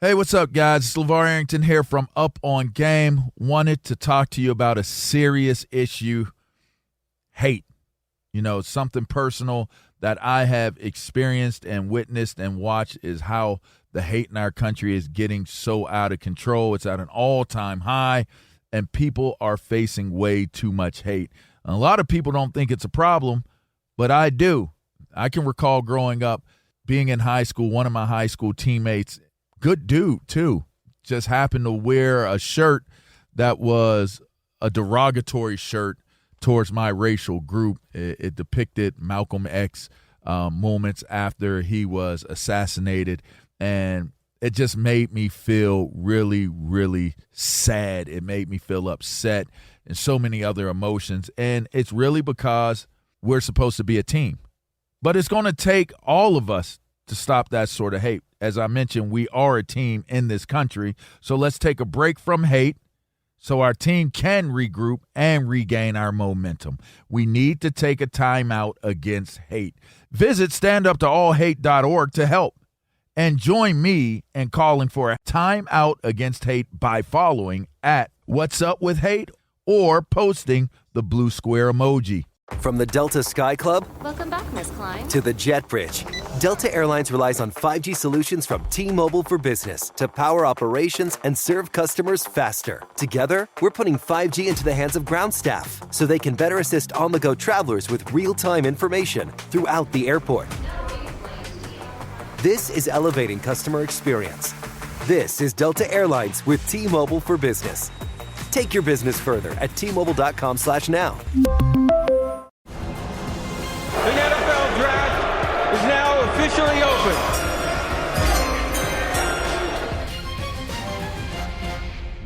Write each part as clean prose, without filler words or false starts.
Hey, what's up, guys? It's LeVar Arrington here from Up on Game. Wanted to talk to you about a serious issue, hate. Something personal that I have experienced and witnessed and watched is how the hate in our country is getting so out of control. It's at an all-time high, and people are facing way too much hate. And a lot of people don't think it's a problem, but I do. I can recall growing up, being in high school, one of my high school teammates, good dude too, just happened to wear a shirt that was a derogatory shirt towards my racial group. It depicted Malcolm X moments after he was assassinated, and it just made me feel really, really sad. It made me feel upset and so many other emotions, and it's really because we're supposed to be a team. But it's going to take all of us to stop that sort of hate. As I mentioned, we are a team in this country, so let's take a break from hate so our team can regroup and regain our momentum. We need to take a timeout against hate. Visit standuptoallhate.org to help, and join me in calling for a timeout against hate by following at What's Up With Hate or posting the blue square emoji. From the Delta Sky Club Welcome back, Miss Klein. to the Jet Bridge, Delta Airlines relies on 5G solutions from T-Mobile for Business to power operations and serve customers faster. Together, we're putting 5G into the hands of ground staff so they can better assist on-the-go travelers with real-time information throughout the airport. This is elevating customer experience. This is Delta Airlines with T-Mobile for Business. Take your business further at T-Mobile.com/now. The NFL Draft is now officially open.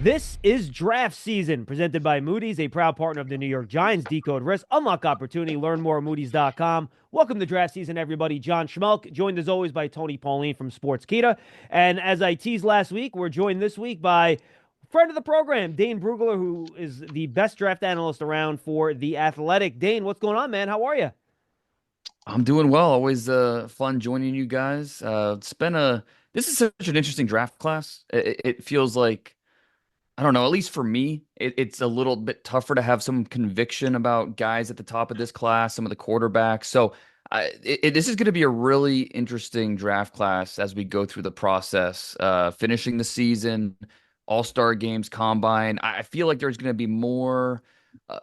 This is draft season, presented by Moody's, a proud partner of the New York Giants. Decode risk, unlock opportunity, learn more at Moody's.com. Welcome to draft season, everybody. John Schmeelk, joined as always by Tony Pauline from Sportskeeda. And as I teased last week, we're joined this week by friend of the program, Dane Brugler, who is the best draft analyst around for The Athletic. Dane, what's going on, man? How are you? I'm doing well. Always fun joining you guys. This is such an interesting draft class. It feels like, I don't know, at least for me, it's a little bit tougher to have some conviction about guys at the top of this class, some of the quarterbacks. So this is going to be a really interesting draft class as we go through the process, finishing the season, all-star games, combine. I feel like there's going to be more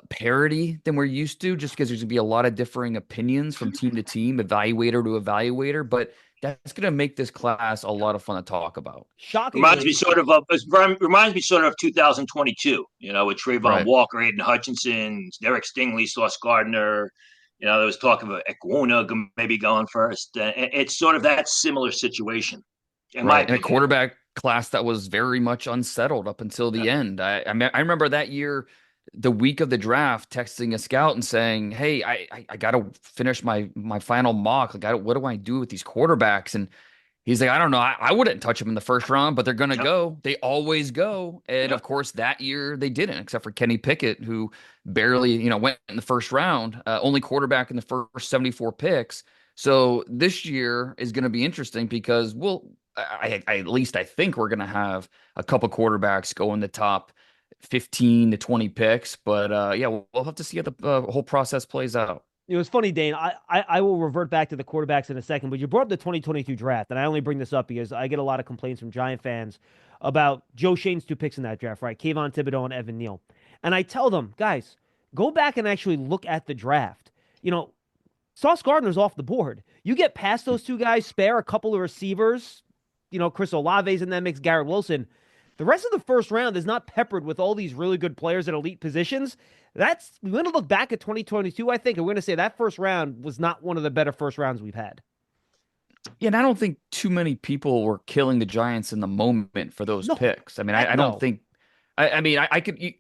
parity than we're used to, just because there's going to be a lot of differing opinions from team to team, evaluator to evaluator. But that's going to make this class a lot of fun to talk about. Shocking. Reminds me sort of 2022, with Trayvon Right. Walker, Aiden Hutchinson, Derek Stingley, Sauce Gardner. There was talk of Ekwuna maybe going first. It's sort of that similar situation. And a quarterback class that was very much unsettled up until the end. I remember that year, the week of the draft, texting a scout and saying, "Hey, I got to finish my final mock. What do I do with these quarterbacks?" And he's like, "I don't know. I wouldn't touch them in the first round, but they're going to go. They always go." And of course, that year they didn't, except for Kenny Pickett, who barely, went in the first round, only quarterback in the first 74 picks. So this year is going to be interesting because at least I think we're going to have a couple quarterbacks go in the top 15 to 20 picks, but we'll have to see how the whole process plays out. It was funny, Dane. I will revert back to the quarterbacks in a second, but you brought up the 2022 draft, and I only bring this up because I get a lot of complaints from Giant fans about Joe Shane's two picks in that draft, right? Kayvon Thibodeau and Evan Neal. And I tell them, guys, go back and actually look at the draft. Sauce Gardner's off the board. You get past those two guys, spare a couple of receivers, Chris Olave's in that mix, Garrett Wilson. The rest of the first round is not peppered with all these really good players at elite positions. We're going to look back at 2022, I think, and we're going to say that first round was not one of the better first rounds we've had. Yeah, and I don't think too many people were killing the Giants in the moment for those picks. I mean, I don't think – I could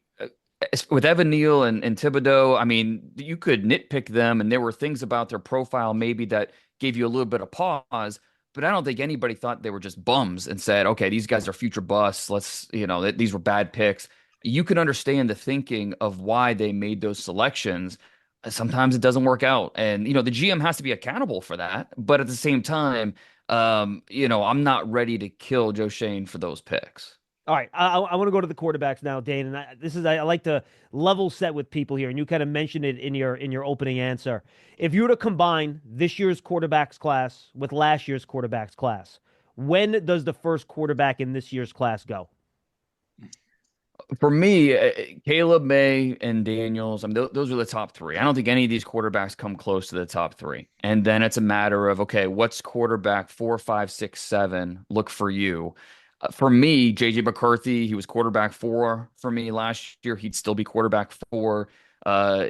with Evan Neal and Thibodeau, I mean, you could nitpick them, and there were things about their profile maybe that gave you a little bit of pause. But I don't think anybody thought they were just bums and said, okay, these guys are future busts. These were bad picks. You can understand the thinking of why they made those selections. Sometimes it doesn't work out. And, the GM has to be accountable for that. But at the same time, I'm not ready to kill Joe Shane for those picks. All right, I want to go to the quarterbacks now, Dane. And I like to level set with people here, and you kind of mentioned it in your opening answer. If you were to combine this year's quarterbacks class with last year's quarterbacks class, when does the first quarterback in this year's class go? For me, Caleb, May, and Daniels, I mean, those are the top three. I don't think any of these quarterbacks come close to the top three. And then it's a matter of, okay, what's quarterback 4, 5, 6, 7 look for you? For me, JJ McCarthy, he was quarterback 4 for me last year. He'd still be quarterback 4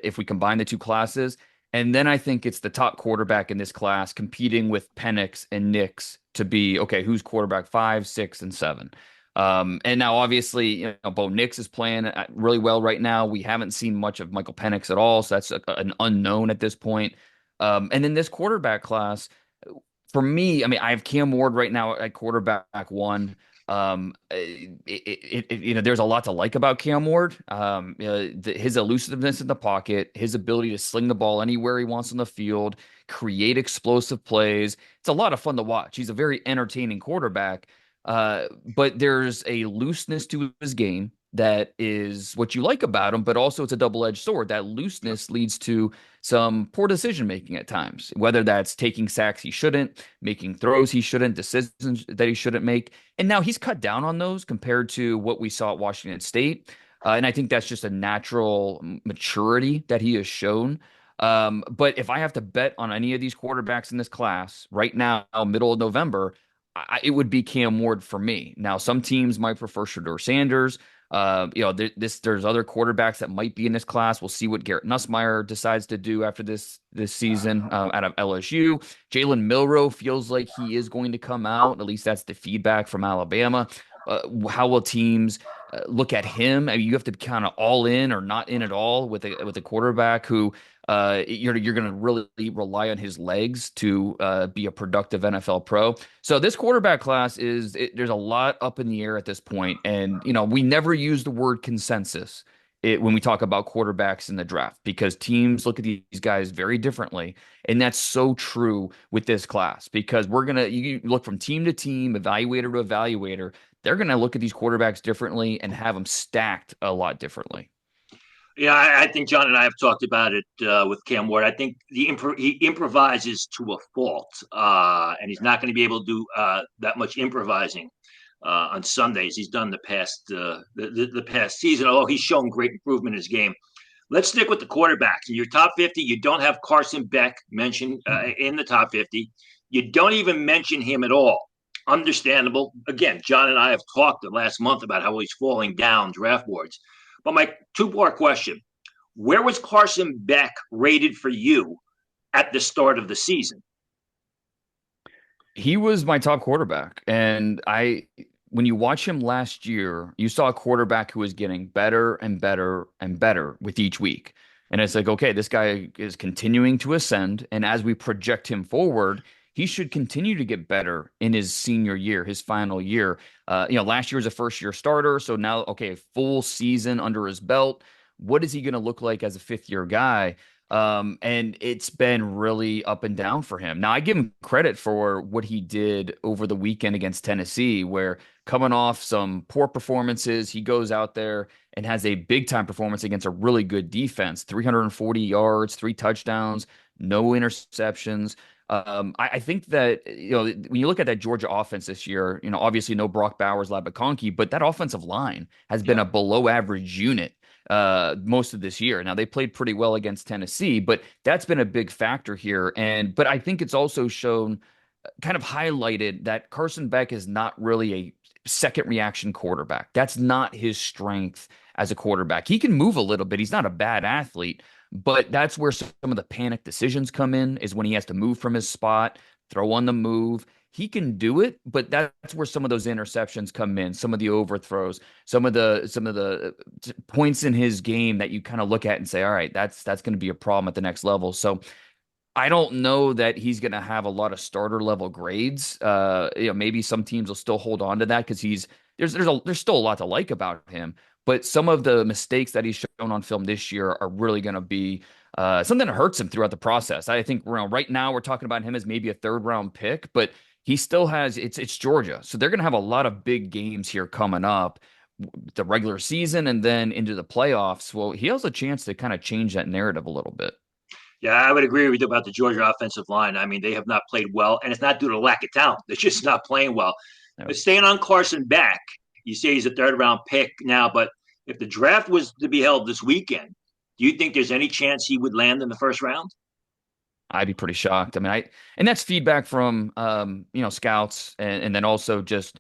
if we combine the two classes. And then I think it's the top quarterback in this class competing with Penix and Nix to be, okay, who's quarterback 5, 6, and 7? And now, obviously, Bo Nix is playing really well right now. We haven't seen much of Michael Penix at all, so that's an unknown at this point. And then this quarterback class, for me, I mean, I have Cam Ward right now at quarterback 1. There's a lot to like about Cam Ward. His elusiveness in the pocket, his ability to sling the ball anywhere he wants on the field, create explosive plays. It's a lot of fun to watch. He's a very entertaining quarterback. But there's a looseness to his game that is what you like about him, but also it's a double-edged sword. That looseness leads to some poor decision-making at times, whether that's taking sacks he shouldn't, making throws he shouldn't, decisions that he shouldn't make. And now he's cut down on those compared to what we saw at Washington State. And I think that's just a natural maturity that he has shown. But if I have to bet on any of these quarterbacks in this class right now, middle of November, it would be Cam Ward for me. Now, some teams might prefer Shedeur Sanders. There's other quarterbacks that might be in this class. We'll see what Garrett Nussmeier decides to do after this season out of LSU. Jalen Milroe feels like he is going to come out. At least that's the feedback from Alabama. How will teams look at him? I mean, you have to be kind of all in or not in at all with a quarterback who you're going to really rely on his legs to be a productive NFL pro. So this quarterback class there's a lot up in the air at this point, and we never use the word consensus when we talk about quarterbacks in the draft because teams look at these guys very differently, and that's so true with this class because you look from team to team, evaluator to evaluator. They're going to look at these quarterbacks differently and have them stacked a lot differently. Yeah, I think John and I have talked about it with Cam Ward. I think he improvises to a fault, and he's not going to be able to do that much improvising on Sundays. He's done the past season, although he's shown great improvement in his game. Let's stick with the quarterbacks. In your top 50, you don't have Carson Beck mentioned in the top 50. You don't even mention him at all. Understandable. Again, John and I have talked the last month about how he's falling down draft boards. But my two-part question, where was Carson Beck rated for you at the start of the season? He was my top quarterback. And when you watch him last year, you saw a quarterback who was getting better and better and better with each week. And it's like, okay, this guy is continuing to ascend. And as we project him forward, he should continue to get better in his senior year, his final year. Last year was a first-year starter, so now, okay, full season under his belt. What is he going to look like as a fifth-year guy? And it's been really up and down for him. Now, I give him credit for what he did over the weekend against Tennessee, where coming off some poor performances, he goes out there and has a big-time performance against a really good defense, 340 yards, 3 touchdowns, no interceptions. I think that, when you look at that Georgia offense this year, obviously no Brock Bowers, Lad McConkey, but that offensive line has been a below average unit most of this year. Now they played pretty well against Tennessee, but that's been a big factor here. But I think it's also shown, kind of highlighted that Carson Beck is not really a second reaction quarterback. That's not his strength as a quarterback. He can move a little bit. He's not a bad athlete. But that's where some of the panic decisions come in, is when he has to move from his spot, throw on the move. He can do it, but that's where some of those interceptions come in, some of the overthrows, some of the points in his game that you kind of look at and say, all right, that's going to be a problem at the next level. So I don't know that he's going to have a lot of starter level grades. Maybe some teams will still hold on to that because there's still a lot to like about him. But some of the mistakes that he's shown on film this year are really going to be something that hurts him throughout the process. I think right now we're talking about him as maybe a 3rd-round pick, but he still has it's Georgia. So they're going to have a lot of big games here coming up, the regular season and then into the playoffs. Well, he has a chance to kind of change that narrative a little bit. Yeah, I would agree with you about the Georgia offensive line. I mean, they have not played well, and it's not due to lack of talent. They're just not playing well. No. But staying on Carson Beck, you say he's a third-round pick now, but if the draft was to be held this weekend, do you think there's any chance he would land in the first round? I'd be pretty shocked. I mean, and that's feedback from scouts and then also just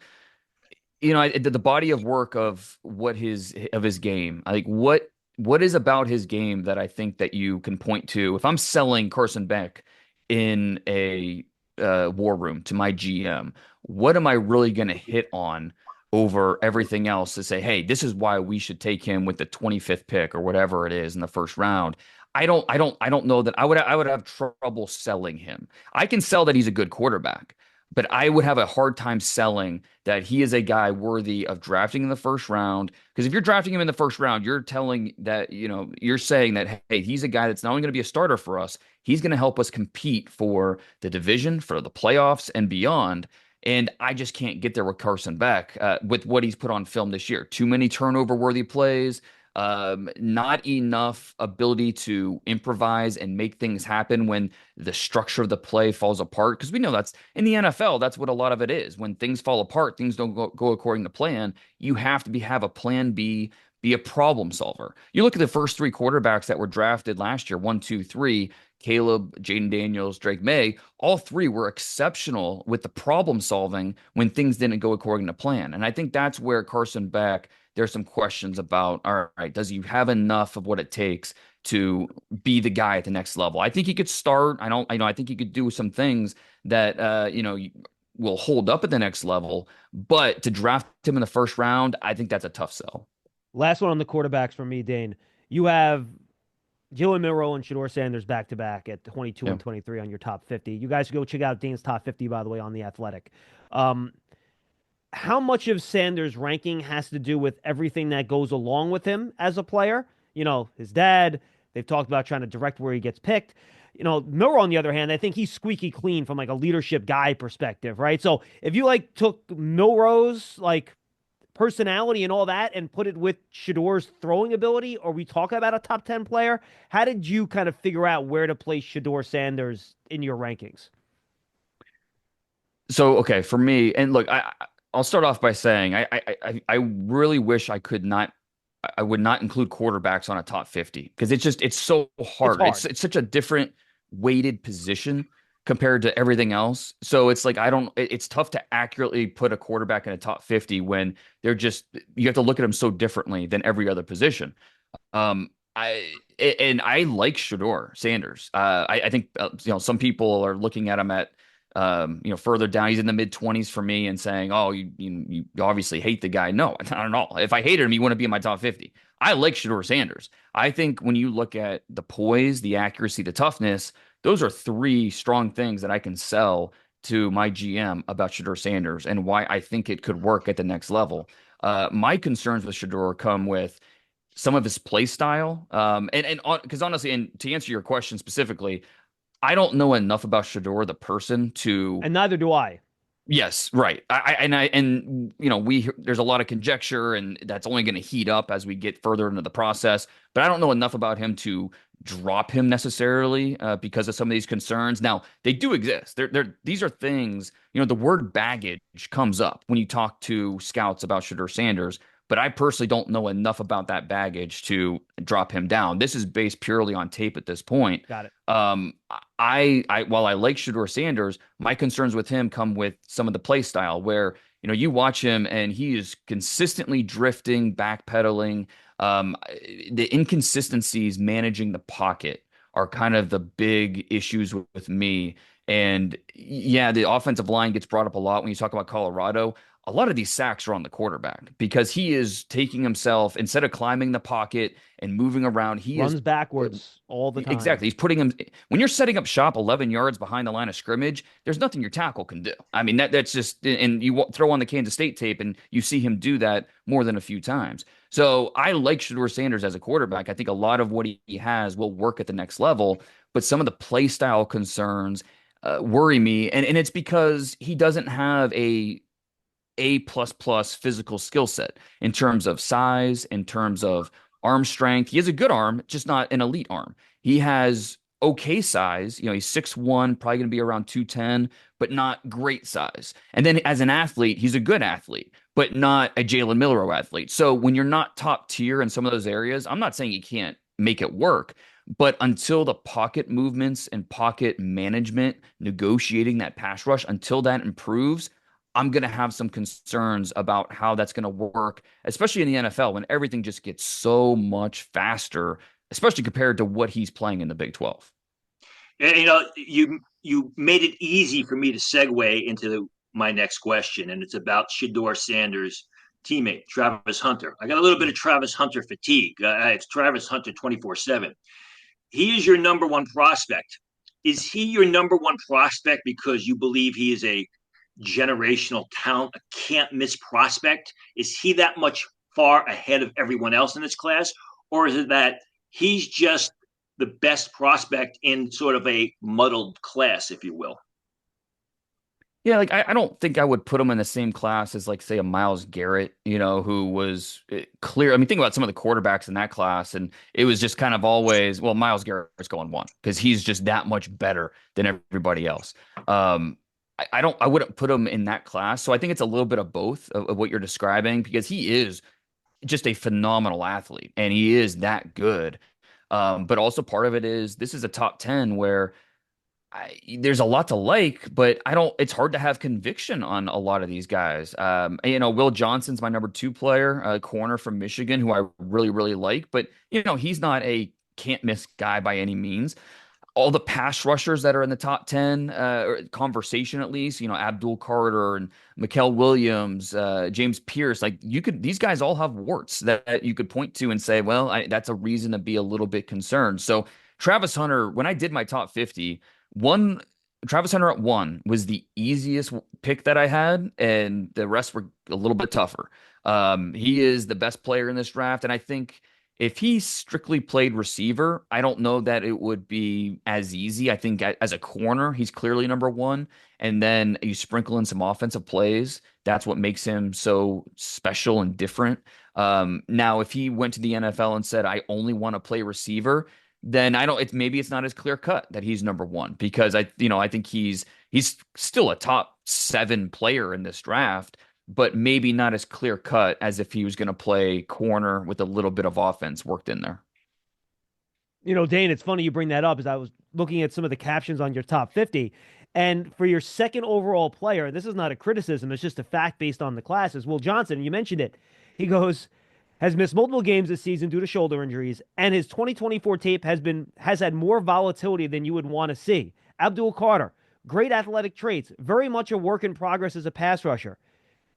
the body of work of his game. I think what is about his game that I think that you can point to. If I'm selling Carson Beck in a war room to my GM, what am I really going to hit on over everything else to say, hey, this is why we should take him with the 25th pick or whatever it is in the first round? I don't know that I would have trouble selling him. I can sell that he's a good quarterback, but I would have a hard time selling that he is a guy worthy of drafting in the first round. Because if you're drafting him in the first round, you're telling that, you're saying that, hey, he's a guy that's not only going to be a starter for us, he's going to help us compete for the division, for the playoffs and beyond. And I just can't get there with Carson Beck with what he's put on film this year. Too many turnover-worthy plays. Not enough ability to improvise and make things happen when the structure of the play falls apart. Because we know that's in the NFL, that's what a lot of it is. When things fall apart, things don't go according to plan. You have to have a plan B, be a problem solver. You look at the first three quarterbacks that were drafted last year, 1, 2, 3, Caleb, Jaden Daniels, Drake May, all three were exceptional with the problem solving when things didn't go according to plan. And I think that's where Carson Beck, there's some questions about, all right, does he have enough of what it takes to be the guy at the next level? I think he could start. I think he could do some things that, will hold up at the next level, but to draft him in the first round, I think that's a tough sell. Last one on the quarterbacks for me, Dane. You have Jalen Milroe and Shedeur Sanders back-to-back at 22 and 23 on your top 50. You guys go check out Dane's top 50, by the way, on The Athletic. How much of Sanders' ranking has to do with everything that goes along with him as a player? His dad, they've talked about trying to direct where he gets picked. Milroe, on the other hand, I think he's squeaky clean from like a leadership guy perspective, right? So if you took Milroe's personality and all that and put it with Shedeur's throwing ability, or we talk about a top 10 player, how did you kind of figure out where to place Shedeur Sanders in your rankings? So, okay, for me, and look, I'll start off by saying I really wish I would not include quarterbacks on a top 50 because it's so hard. It's such a different weighted position compared to everything else. So it's it's tough to accurately put a quarterback in a top 50 when you have to look at them so differently than every other position. I like Shedeur Sanders. I think some people are looking at him at further down. He's in the mid-20s for me and saying, oh, you obviously hate the guy. No, not at all. If I hated him, he wouldn't be in my top 50. I like Shedeur Sanders. I think when you look at the poise, the accuracy, the toughness, those are three strong things that I can sell to my GM about Shedeur Sanders and why I think it could work at the next level. My concerns with Shedeur come with some of his play style. Because honestly, and to answer your question specifically, I don't know enough about Shedeur, the person, to. And neither do I. Yes, right. There's a lot of conjecture, and that's only going to heat up as we get further into the process. But I don't know enough about him to drop him necessarily because of some of these concerns. Now, they do exist. These are things. The word baggage comes up when you talk to scouts about Shedeur Sanders. But I personally don't know enough about that baggage to drop him down. This is based purely on tape at this point. Got it. While I like Shedeur Sanders, my concerns with him come with some of the play style where, you watch him and he is consistently drifting, backpedaling. The inconsistencies managing the pocket are kind of the big issues with me. And yeah, the offensive line gets brought up a lot when you talk about Colorado. A lot of these sacks are on the quarterback because he is taking himself, instead of climbing the pocket and moving around, he runs backwards all the time. Exactly. He's putting him, when you're setting up shop 11 yards behind the line of scrimmage, there's nothing your tackle can do. I mean, that's just, and you throw on the Kansas State tape and you see him do that more than a few times. So I like Shedeur Sanders as a quarterback. I think a lot of what he has will work at the next level, but some of the play style concerns, worry me, and it's because he doesn't have A plus physical skill set in terms of size, in terms of arm strength. He has a good arm, just not an elite arm. He has okay size. He's 6'1", probably going to be around 210, but not great size. And then as an athlete, he's a good athlete, but not a Jalen Milroe athlete. So when you're not top tier in some of those areas, I'm not saying you can't make it work, but until the pocket movements and pocket management, negotiating that pass rush, until that improves, I'm going to have some concerns about how that's going to work, especially in the NFL when everything just gets so much faster, especially compared to what he's playing in the Big 12. You made it easy for me to segue into my next question, and it's about Shedeur Sanders' teammate, Travis Hunter. I got a little bit of Travis Hunter fatigue. It's Travis Hunter 24/7. He is your number one prospect. Is he your number one prospect because you believe he is a generational talent, a can't miss prospect? Is he that much far ahead of everyone else in this class? Or is it that he's just the best prospect in sort of a muddled class, if you will? Yeah, like I don't think I would put him in the same class as like say a Myles Garrett, who was clear. I mean, think about some of the quarterbacks in that class, and it was just kind of always, well, Myles Garrett's going one because he's just that much better than everybody else. I wouldn't put him in that class. So I think it's a little bit of both of what you're describing because he is just a phenomenal athlete and he is that good. But also part of it is this is a top 10 where there's a lot to like, but it's hard to have conviction on a lot of these guys. Will Johnson's my number 2 player, a corner from Michigan, who I really, really like, but he's not a can't miss guy by any means. All the pass rushers that are in the top 10 conversation, at least, Abdul Carter and Mikael Williams, James Pierce, these guys all have warts that you could point to and say, well, that's a reason to be a little bit concerned. So Travis Hunter, when I did my top 50, Travis Hunter at 1 was the easiest pick that I had, and the rest were a little bit tougher. He is the best player in this draft, and I think if he strictly played receiver, I don't know that it would be as easy. I think as a corner, he's clearly number 1. And then you sprinkle in some offensive plays. That's what makes him so special and different. Now, if he went to the NFL and said, I only want to play receiver, then maybe it's not as clear cut that he's number 1 because I think he's still a top 7 player in this draft, but maybe not as clear cut as if he was going to play corner with a little bit of offense worked in there. Dane, it's funny you bring that up as I was looking at some of the captions on your top 50. And for your second overall player, this is not a criticism, it's just a fact based on the classes. Will Johnson, you mentioned it. He goes, has missed multiple games this season due to shoulder injuries, and his 2024 tape has had more volatility than you would want to see. Abdul Carter, great athletic traits, very much a work in progress as a pass rusher.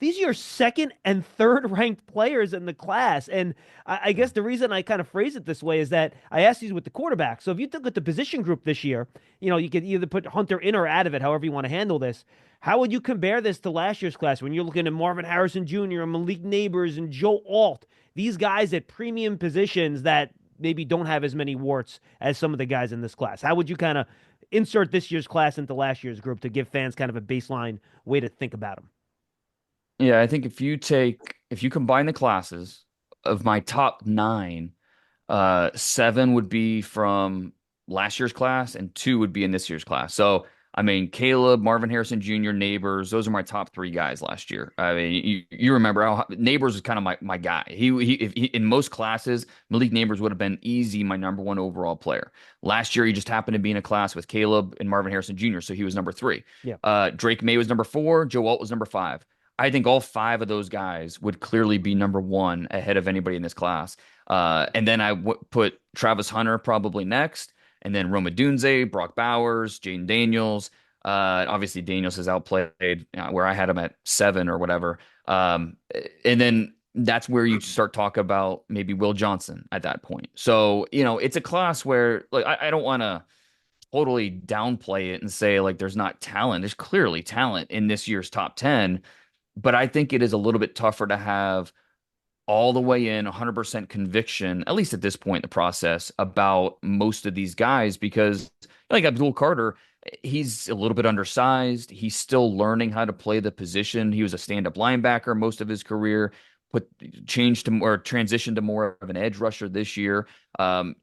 These are your second and third ranked players in the class. And I guess the reason I kind of phrase it this way is that I asked these with the quarterback. So if you look at the position group this year, you could either put Hunter in or out of it, however you want to handle this. How would you compare this to last year's class when you're looking at Marvin Harrison Jr. and Malik Nabers and Joe Alt? These guys at premium positions that maybe don't have as many warts as some of the guys in this class. How would you kind of insert this year's class into last year's group to give fans kind of a baseline way to think about them? Yeah, I think if you combine the classes of my top 9, 7 would be from last year's class and 2 would be in this year's class. So, I mean, Caleb, Marvin Harrison Jr., Nabers, those are my top 3 guys last year. I mean, you remember how Nabers was kind of my guy. If in most classes, Malik Nabers would have been easy my number 1 overall player. Last year, he just happened to be in a class with Caleb and Marvin Harrison Jr., so he was number 3. Yeah. Drake May was number 4. Joe Alt was number 5. I think all 5 of those guys would clearly be number 1 ahead of anybody in this class. And then I put Travis Hunter probably next, and then Rome Odunze, Brock Bowers, Jaden Daniels. Obviously, Daniels has outplayed where I had him at 7 or whatever. And then that's where you start talk about maybe Will Johnson at that point. So, it's a class where I don't want to totally downplay it and say there's not talent. There's clearly talent in this year's top 10. But I think it is a little bit tougher to have all the way in 100% conviction, at least at this point in the process, about most of these guys because Abdul Carter, He's a little bit undersized. He's still learning how to play the position. He was a stand-up linebacker most of his career, changed to more, transitioned to more of an edge rusher this year.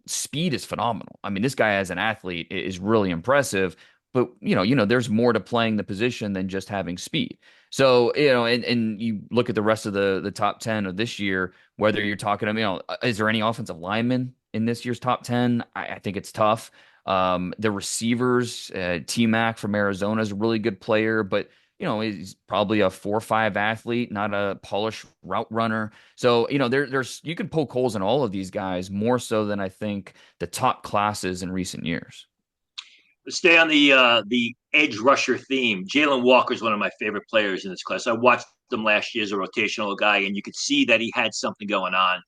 Speed is phenomenal. I mean, this guy as an athlete is really impressive, but there's more to playing the position than just having speed. So, and you look at the rest of the top 10 of this year, whether you're talking is there any offensive linemen in this year's top 10? I think it's tough. The receivers, T-Mac from Arizona is a really good player, but he's probably a 4-5 athlete, not a polished route runner. So, there's you can poke holes in all of these guys more so than I think the top classes in recent years. Stay on the edge rusher theme. Jalen Walker is one of my favorite players in this class. I watched him last year as a rotational guy, and you could see that he had something going on.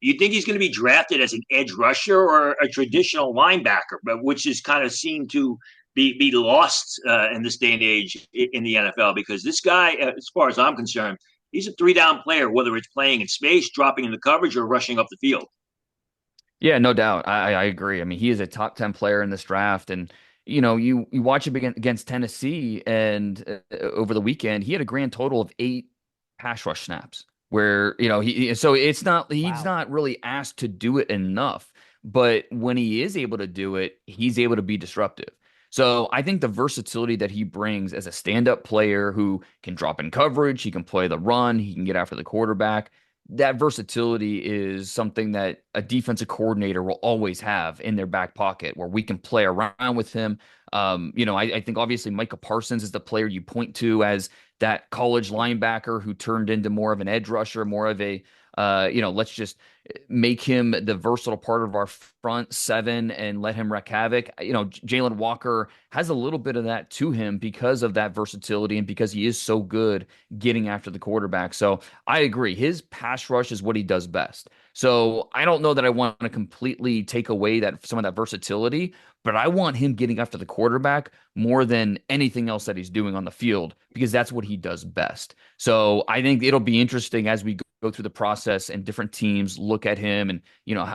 You think he's going to be drafted as an edge rusher or a traditional linebacker, but which is kind of seemed to be lost in this day and age in the NFL, because this guy, as far as I'm concerned, he's a 3-down player, whether it's playing in space, dropping in the coverage, or rushing up the field. Yeah, no doubt. I agree. I mean, he is a top 10 player in this draft. And, you watch him against Tennessee, and over the weekend, he had a grand total of 8 pass rush snaps where, so it's not, he's not really asked to do it enough. But when he is able to do it, he's able to be disruptive. So I think the versatility that he brings as a stand-up player who can drop in coverage, he can play the run, he can get after the quarterback, that versatility is something that a defensive coordinator will always have in their back pocket, where we can play around with him. I think obviously Micah Parsons is the player you point to as that college linebacker who turned into more of an edge rusher, more of a, let's just make him the versatile part of our front seven and let him wreak havoc. Jalen Walker has a little bit of that to him because of that versatility and because he is so good getting after the quarterback. So I agree. His pass rush is what he does best. So I don't know that I want to completely take away some of that versatility, but I want him getting after the quarterback more than anything else that he's doing on the field, because that's what he does best. So I think it'll be interesting as we go through the process and different teams look at him and,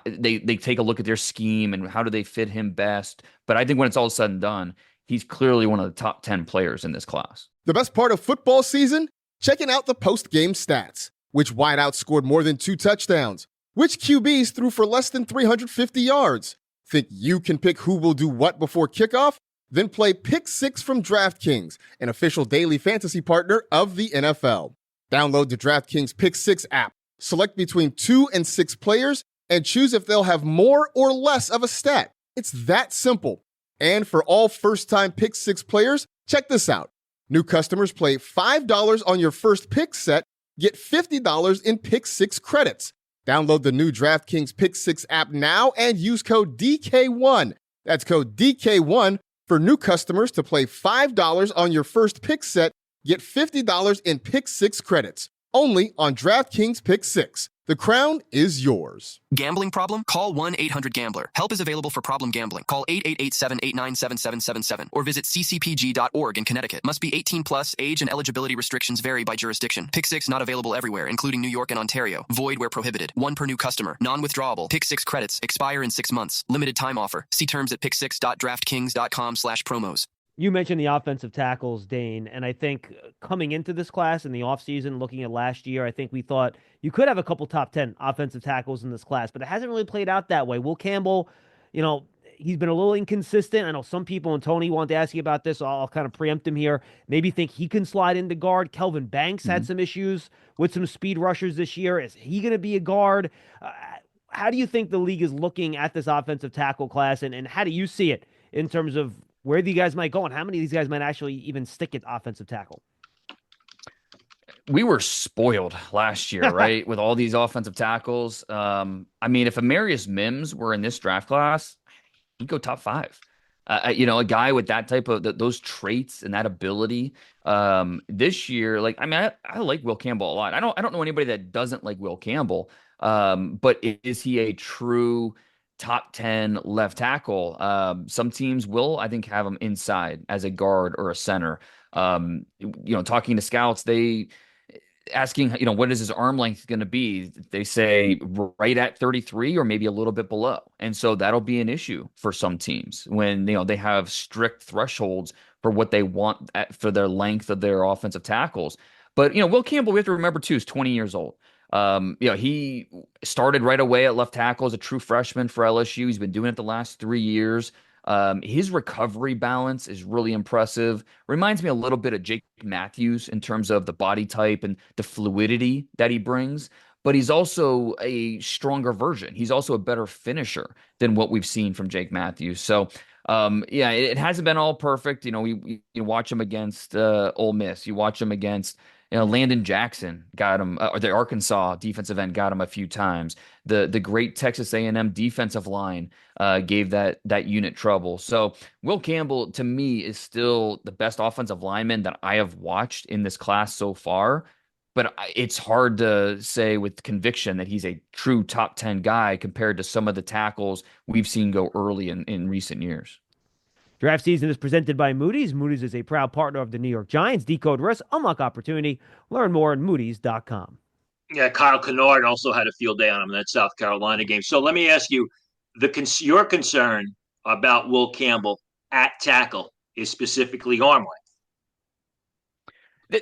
they take a look at their scheme and how do they fit him best. But I think when it's all said and done, he's clearly one of the top 10 players in this class. The best part of football season? Checking out the post-game stats. Which wideouts scored more than 2 touchdowns? Which QBs threw for less than 350 yards? Think you can pick who will do what before kickoff? Then play Pick 6 from DraftKings, an official daily fantasy partner of the NFL. Download the DraftKings Pick 6 app, select between 2 and 6 players, and choose if they'll have more or less of a stat. It's that simple. And for all first-time Pick 6 players, check this out. New customers play $5 on your first pick set, get $50 in Pick 6 credits. Download the new DraftKings Pick 6 app now and use code DK1. That's code DK1 for new customers to play $5 on your first pick set, get $50 in Pick 6 credits. Only on DraftKings Pick 6. The crown is yours. Gambling problem? Call 1-800-GAMBLER. Help is available for problem gambling. Call 888-789-7777 or visit ccpg.org in Connecticut. Must be 18 plus. Age and eligibility restrictions vary by jurisdiction. Pick 6 not available everywhere, including New York and Ontario. Void where prohibited. 1 per new customer. Non-withdrawable. Pick 6 credits. Expire in 6 months. Limited time offer. See terms at pick6.draftkings.com/promos. You mentioned the offensive tackles, Dane, and I think coming into this class in the offseason, looking at last year, I think we thought you could have a couple top 10 offensive tackles in this class, but it hasn't really played out that way. Will Campbell, he's been a little inconsistent. I know some people, and Tony wanted to ask you about this, so I'll kind of preempt him here. Maybe think he can slide into guard. Kelvin Banks had some issues with some speed rushers this year. Is he going to be a guard? How do you think the league is looking at this offensive tackle class, and how do you see it in terms of where you guys might go and how many of these guys might actually even stick at offensive tackle? We were spoiled last year, right? With all these offensive tackles. If Amarius Mims were in this draft class, he'd go top 5. A guy with that type of those traits and that ability. This year, I like Will Campbell a lot. I don't know anybody that doesn't like Will Campbell. But is he a true top 10 left tackle? Some teams will, I think, have him inside as a guard or a center. Talking to scouts, asking, what is his arm length going to be? They say right at 33 or maybe a little bit below. And so that'll be an issue for some teams when, they have strict thresholds for what they want for their length of their offensive tackles. But, Will Campbell, we have to remember too, is 20 years old. He started right away at left tackle as a true freshman for LSU. He's been doing it the last 3 years. His recovery balance is really impressive. Reminds me a little bit of Jake Matthews in terms of the body type and the fluidity that he brings, but he's also a stronger version. He's also a better finisher than what we've seen from Jake Matthews. So, it hasn't been all perfect. You watch him against Ole Miss. You watch him against Landon Jackson got him, or the Arkansas defensive end got him a few times. The great Texas A&M defensive line gave that unit trouble. So Will Campbell, to me, is still the best offensive lineman that I have watched in this class so far. But it's hard to say with conviction that he's a true top 10 guy compared to some of the tackles we've seen go early in recent years. Draft season is presented by Moody's. Moody's is a proud partner of the New York Giants. Decode risk, unlock opportunity. Learn more at moodys.com. Yeah, Kyle Kennard also had a field day on him in that South Carolina game. So let me ask you, your concern about Will Campbell at tackle is specifically arm length.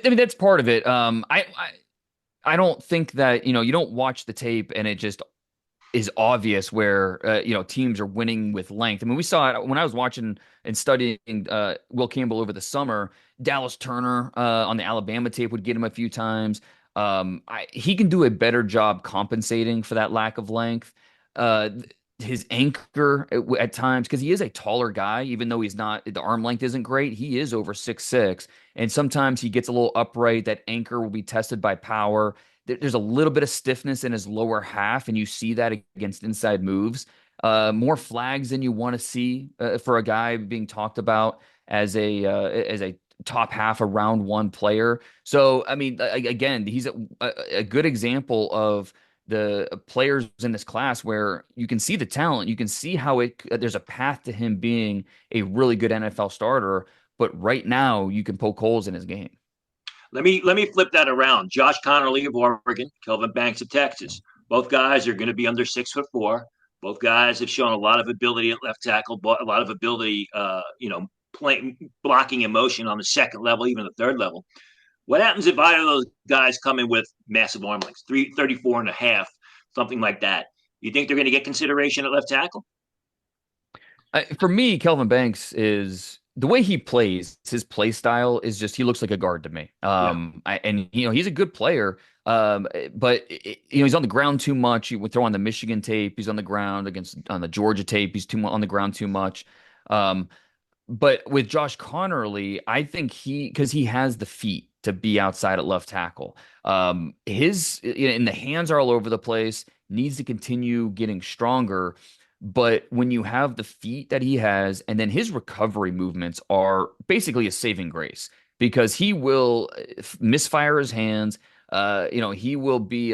I mean, that's part of it. I don't think that, you don't watch the tape and it just is obvious where, teams are winning with length. I mean, we saw it when I was watching and studying Will Campbell over the summer. Dallas Turner on the Alabama tape would get him a few times. He can do a better job compensating for that lack of length. His anchor at times, because he is a taller guy, even though the arm length isn't great, he is over 6'6", and sometimes he gets a little upright. That anchor will be tested by power. There's a little bit of stiffness in his lower half, and you see that against inside moves. More flags than you want to see for a guy being talked about as a top half, a round one player. So, I mean, again, he's a good example of the players in this class where you can see the talent, you can see how there's a path to him being a really good NFL starter, but right now you can poke holes in his game. Let me flip that around. Josh Connerly of Oregon, Kelvin Banks of Texas. Both guys are going to be under 6'4". Both guys have shown a lot of ability at left tackle, a lot of ability, blocking in motion on the second level, even the third level. What happens if either of those guys come in with massive arm lengths, 34 and a half, something like that? You think they're going to get consideration at left tackle? For me, Kelvin Banks is the way he plays. His play style is just, he looks like a guard to me. He's a good player. But he's on the ground too much. You would throw on the Michigan tape. He's on the ground on the Georgia tape. He's on the ground too much. But with Josh Connerly, I think because he has the feet to be outside at left tackle. And the hands are all over the place, needs to continue getting stronger. But when you have the feet that he has, and then his recovery movements are basically a saving grace, because he will misfire his hands. He will be,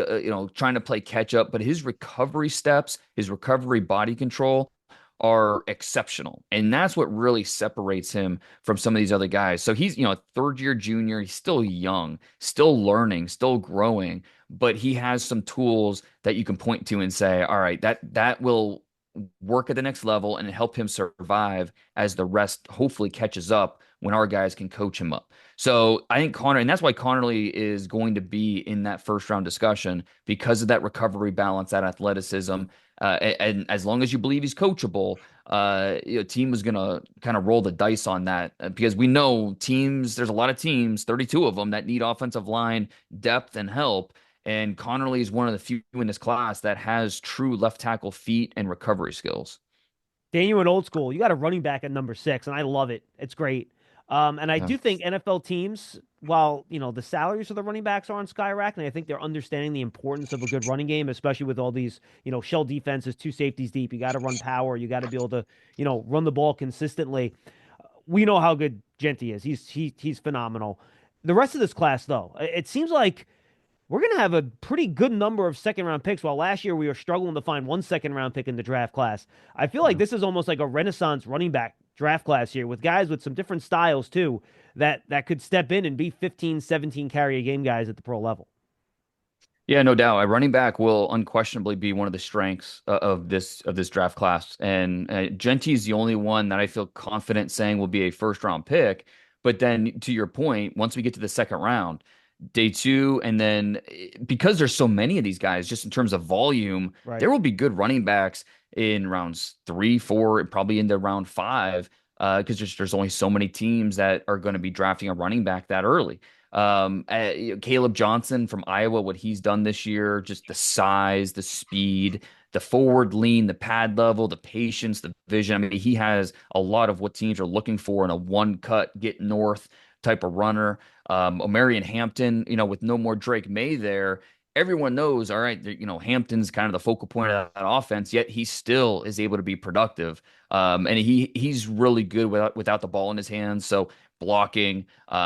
trying to play catch up, but his recovery steps, his recovery body control are exceptional. And that's what really separates him from some of these other guys. So he's, a third-year junior. He's still young, still learning, still growing, but he has some tools that you can point to and say, all right, that will work at the next level and help him survive as the rest hopefully catches up when our guys can coach him up. So I think and that's why Connerly is going to be in that first round discussion, because of that recovery balance, that athleticism. And as long as you believe he's coachable, team is going to kind of roll the dice on that, because we know there's a lot of teams, 32 of them, that need offensive line depth and help. And Connerly is one of the few in this class that has true left tackle feet and recovery skills. Dan, you went old school. You got a running back at number 6, and I love it. It's great. And I do think NFL teams, while, the salaries of the running backs are on skyrocketing, I think they're understanding the importance of a good running game, especially with all these, shell defenses, 2 safeties deep. You got to run power. You got to be able to, run the ball consistently. We know how good Genty is. He's phenomenal. The rest of this class, though, it seems like we're going to have a pretty good number of second-round picks, while last year we were struggling to find 1 second-round pick in the draft class. I feel like this is almost like a renaissance running back draft class here, with guys with some different styles, too, that could step in and be 15, 17 carry-a-game guys at the pro level. Yeah, no doubt. A running back will unquestionably be one of the strengths of this draft class, and Genti is the only one that I feel confident saying will be a first round pick. But then, to your point, once we get to the second round, day two, and then because there's so many of these guys, just in terms of volume, Right. there will be good running backs in rounds three, four, and probably into round five, because there's only so many teams that are going to be drafting a running back that early. Caleb Johnson from Iowa, what he's done this year, just the size, the speed, the forward lean, the pad level, the patience, the vision. I mean, he has a lot of what teams are looking for in a one cut, get north type of runner. Omarion Hampton, with no more Drake May there, everyone knows, all right, Hampton's kind of the focal point of that offense, yet he still is able to be productive. And he's really good without the ball in his hands. So blocking,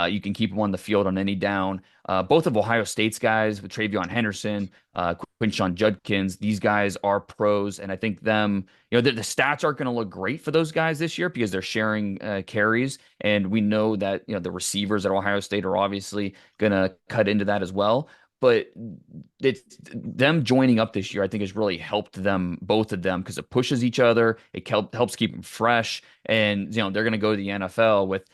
you can keep him on the field on any down. Both of Ohio State's guys with Travion Henderson, Quinshon Judkins, these guys are pros, and I think the stats aren't going to look great for those guys this year because they're sharing carries, and we know that the receivers at Ohio State are obviously going to cut into that as well. But it's them joining up this year, I think, has really helped them, both of them, because it pushes each other. It helps keep them fresh, and they're going to go to the NFL with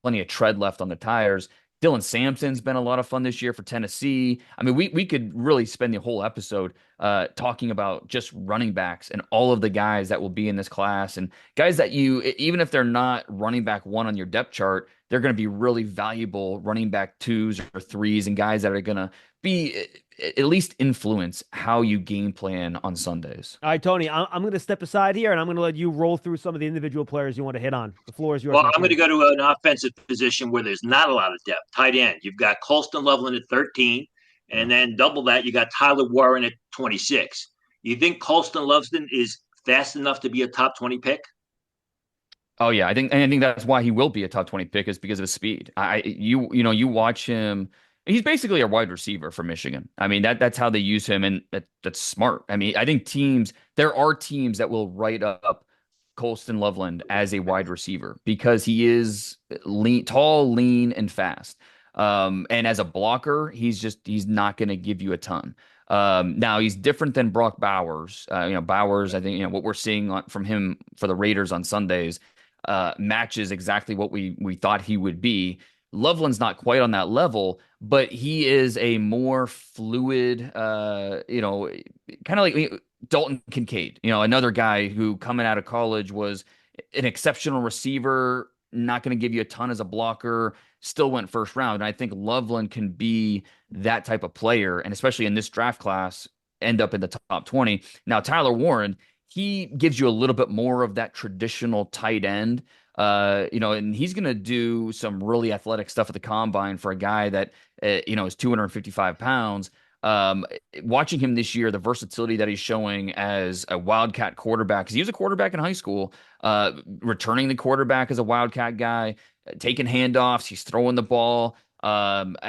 plenty of tread left on the tires. Dylan Sampson's been a lot of fun this year for Tennessee. I mean, we could really spend the whole episode talking about just running backs and all of the guys that will be in this class, and guys that even if they're not running back one on your depth chart, they're going to be really valuable running back twos or threes, and guys that are going to be at least influence how you game plan on Sundays. All right, Tony, I'm going to step aside here, and I'm going to let you roll through some of the individual players you want to hit on. The floor is yours. Well, I'm going to go to an offensive position where there's not a lot of depth. Tight end. You've got Colston Loveland at 13, and then double that, you got Tyler Warren at 26. You think Colston Loveland is fast enough to be a top 20 pick? Oh yeah, I think that's why he will be a top 20 pick, is because of his speed. You watch him. He's basically a wide receiver for Michigan. I mean, that's how they use him, and that's smart. I mean, I think there are teams that will write up Colston Loveland as a wide receiver because he is tall, lean, and fast. And as a blocker, he's not going to give you a ton. Now he's different than Brock Bowers. Bowers, I think, what we're seeing from him for the Raiders on Sundays matches exactly what we thought he would be. Loveland's not quite on that level, but he is a more fluid, kind of like Dalton Kincaid, another guy who coming out of college was an exceptional receiver, not going to give you a ton as a blocker, still went first round. And I think Loveland can be that type of player, and especially in this draft class, end up in the top 20. Now, Tyler Warren, he gives you a little bit more of that traditional tight end. And he's going to do some really athletic stuff at the combine for a guy that, is 255 pounds. Watching him this year, the versatility that he's showing as a Wildcat quarterback, because he was a quarterback in high school, returning the quarterback as a Wildcat guy, taking handoffs, he's throwing the ball.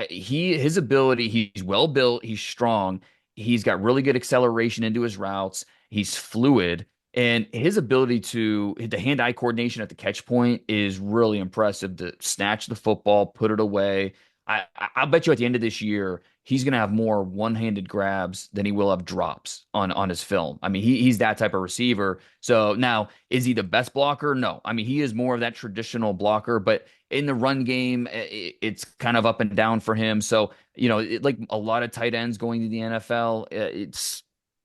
His ability, he's well built, he's strong, he's got really good acceleration into his routes, he's fluid. And his ability the hand-eye coordination at the catch point is really impressive, to snatch the football, put it away. I'll bet you at the end of this year, he's going to have more one-handed grabs than he will have drops on his film. I mean, he's that type of receiver. So now, is he the best blocker? No. I mean, he is more of that traditional blocker, but in the run game, it's kind of up and down for him. So, like a lot of tight ends going to the NFL,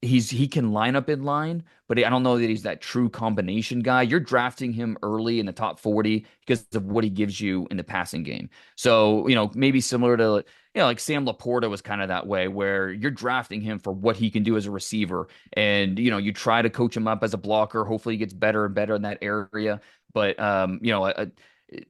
he can line up in line, but I don't know that he's that true combination guy. You're drafting him early in the top 40 because of what he gives you in the passing game. So, maybe similar to, like Sam Laporta was kind of that way, where you're drafting him for what he can do as a receiver. And, you try to coach him up as a blocker. Hopefully he gets better and better in that area. But,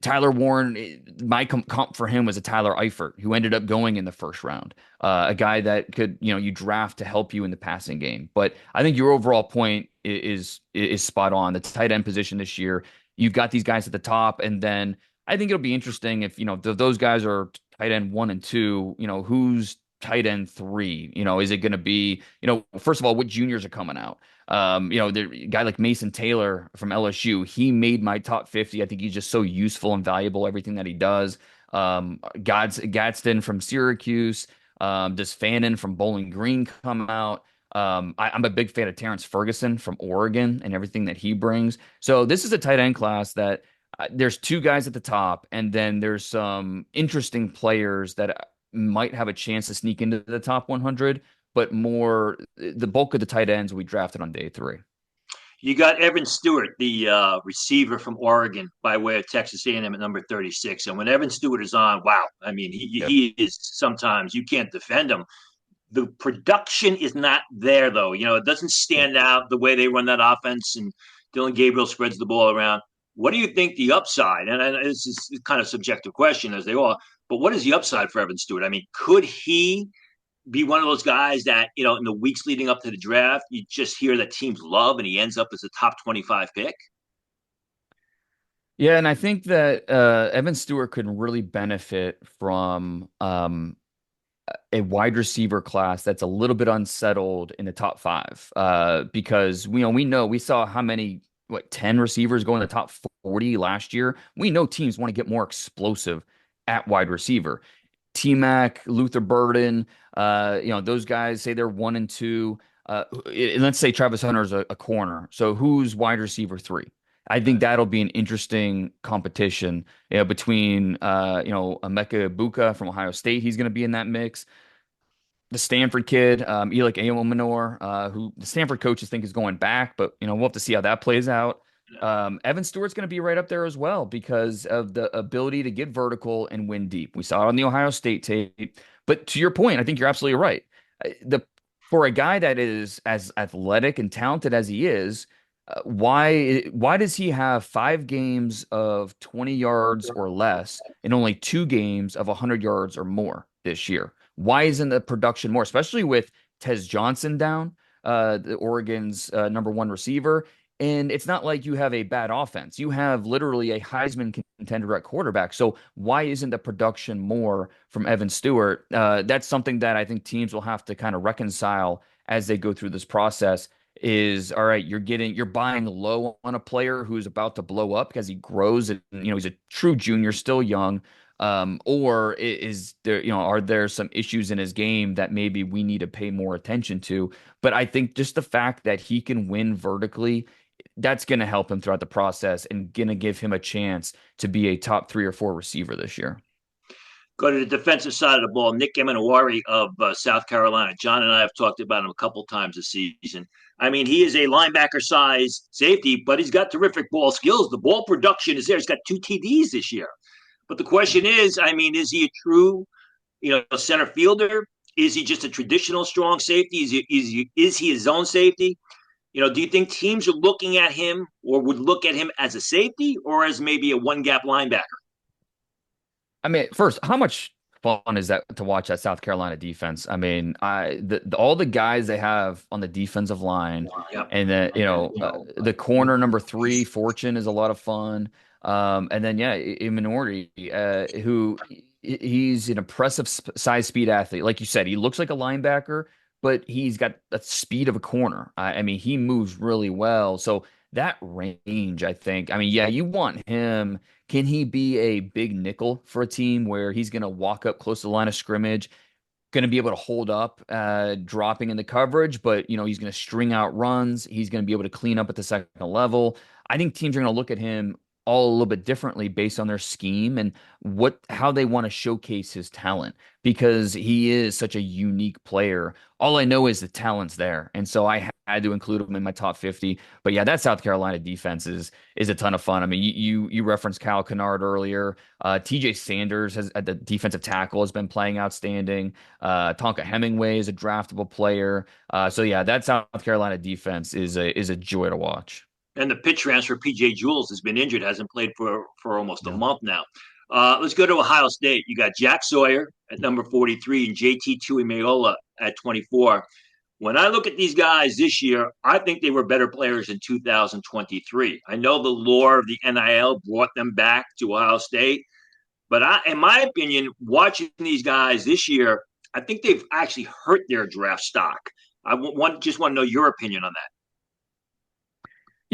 Tyler Warren, my comp for him was a Tyler Eifert, who ended up going in the first round, a guy that could, you draft to help you in the passing game. But I think your overall point is spot on. The tight end position this year, you've got these guys at the top, and then I think it'll be interesting if those guys are tight end 1 and 2. Who's tight end 3? Is it going to be first of all, what juniors are coming out? The guy like Mason Taylor from LSU, he made my top 50. I think he's just so useful and valuable, everything that he does. Gadsden from Syracuse, Does Fannin from Bowling Green come out? I'm a big fan of Terrence Ferguson from Oregon and everything that he brings. So this is a tight end class that there's two guys at the top, and then there's some interesting players that might have a chance to sneak into the top 100, but more the bulk of the tight ends we drafted on day 3. You got Evan Stewart, the receiver from Oregon, by way of Texas A&M at number 36. And when Evan Stewart is on, wow, I mean, he is sometimes you can't defend him. The production is not there, though. You know, it doesn't stand out the way they run that offense, and Dylan Gabriel spreads the ball around. What do you think the upside? And this is kind of subjective question, as they are, but what is the upside for Evan Stewart? I mean, could he be one of those guys that, you know, in the weeks leading up to the draft, you just hear that teams love and he ends up as a top 25 pick? Yeah, and I think that Evan Stewart could really benefit from a wide receiver class that's a little bit unsettled in the top 5, because we saw how many 10 receivers go in the top 40 last year. We know teams want to get more explosive at wide receiver. T-Mac, Luther Burden, those guys say they're 1 and 2. Let's say Travis Hunter's a corner. So who's wide receiver 3? I think that'll be an interesting competition between Emeka Ibuka from Ohio State. He's going to be in that mix. The Stanford kid, Elik Ayomanor, who the Stanford coaches think is going back, but we'll have to see how that plays out. Evan Stewart's going to be right up there as well because of the ability to get vertical and win deep. We saw it on the Ohio State tape. But to your point, I think you're absolutely right. For a guy that is as athletic and talented as he is, why does he have 5 games of 20 yards or less and only 2 games of 100 yards or more this year? Why isn't the production more, especially with Tez Johnson down, the Oregon's number 1 receiver? And it's not like you have a bad offense. You have literally a Heisman contender at quarterback. So why isn't the production more from Evan Stewart? That's something that I think teams will have to kind of reconcile as they go through this process. Is all right, you're buying low on a player who's about to blow up because he grows and he's a true junior, still young. Or is there, are there some issues in his game that maybe we need to pay more attention to? But I think just the fact that he can win vertically, that's going to help him throughout the process and going to give him a chance to be a top 3 or 4 receiver this year. Go to the defensive side of the ball. Nick Emanawari of South Carolina. John and I have talked about him a couple times this season. I mean, he is a linebacker size safety, but he's got terrific ball skills. The ball production is there. He's got 2 TDs this year. But the question is, I mean, is he a true, center fielder? Is he just a traditional strong safety? Is he his own safety? Do you think teams are looking at him or would look at him as a safety or as maybe a 1-gap linebacker? I mean, first, how much fun is that to watch that South Carolina defense? I mean, all the guys they have on the defensive line, and then the corner number 3, Fortune, is a lot of fun. And then Emanawari, who he's an impressive size speed athlete. Like you said, he looks like a linebacker, but he's got the speed of a corner. I mean, he moves really well. So that range, I think, you want him. Can he be a big nickel for a team where he's going to walk up close to the line of scrimmage, going to be able to hold up, dropping in the coverage, but, he's going to string out runs. He's going to be able to clean up at the second level. I think teams are going to look at him all a little bit differently based on their scheme and how they want to showcase his talent, because he is such a unique player. All I know is the talent's there. And so I had to include him in my top 50. But yeah, that South Carolina defense is a ton of fun. I mean, you referenced Kyle Kennard earlier. TJ Sanders at the defensive tackle has been playing outstanding. Tonka Hemingway is a draftable player. So yeah, that South Carolina defense is a joy to watch. And the pitch transfer, PJ Jules, has been injured, hasn't played for almost a month now. Let's go to Ohio State. You got Jack Sawyer at number 43 and JT Tuimeola at 24. When I look at these guys this year, I think they were better players in 2023. I know the lore of the NIL brought them back to Ohio State, but in my opinion, watching these guys this year, I think they've actually hurt their draft stock. I just want to know your opinion on that.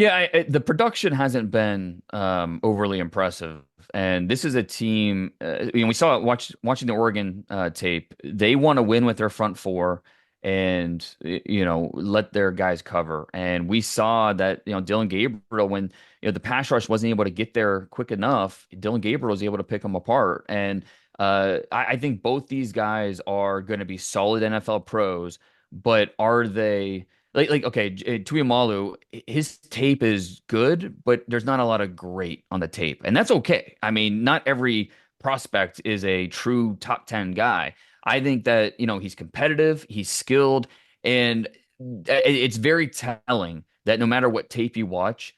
Yeah, the production hasn't been overly impressive, and this is a team. We saw it watching the Oregon tape. They want to win with their front four, and let their guys cover. And we saw that Dylan Gabriel, when the pass rush wasn't able to get there quick enough, Dylan Gabriel was able to pick them apart. And I think both these guys are going to be solid NFL pros, but are they? Like okay, Tuimalu, his tape is good, but there's not a lot of great on the tape, and that's okay. I mean, not every prospect is a true top 10 guy. I think that he's competitive, he's skilled, and it's very telling that no matter what tape you watch,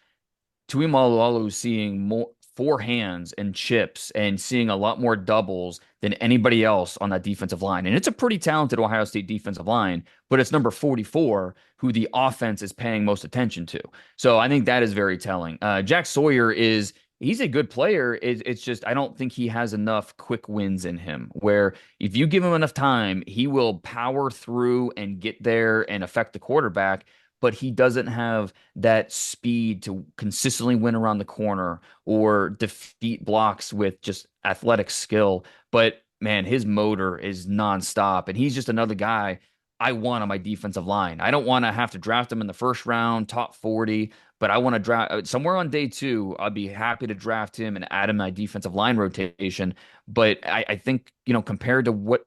Tuimalu is seeing more four hands and chips and seeing a lot more doubles than anybody else on that defensive line. And it's a pretty talented Ohio State defensive line, but it's number 44 who the offense is paying most attention to. So I think that is very telling. Jack Sawyer he's a good player. It's just, I don't think he has enough quick wins in him where if you give him enough time, he will power through and get there and affect the quarterback, but he doesn't have that speed to consistently win around the corner or defeat blocks with just athletic skill. But man, his motor is nonstop, and he's just another guy I want on my defensive line. I don't want to have to draft him in the first round, top 40, but I want to draft somewhere on day 2. I'd be happy to draft him and add him my defensive line rotation. But I think, compared to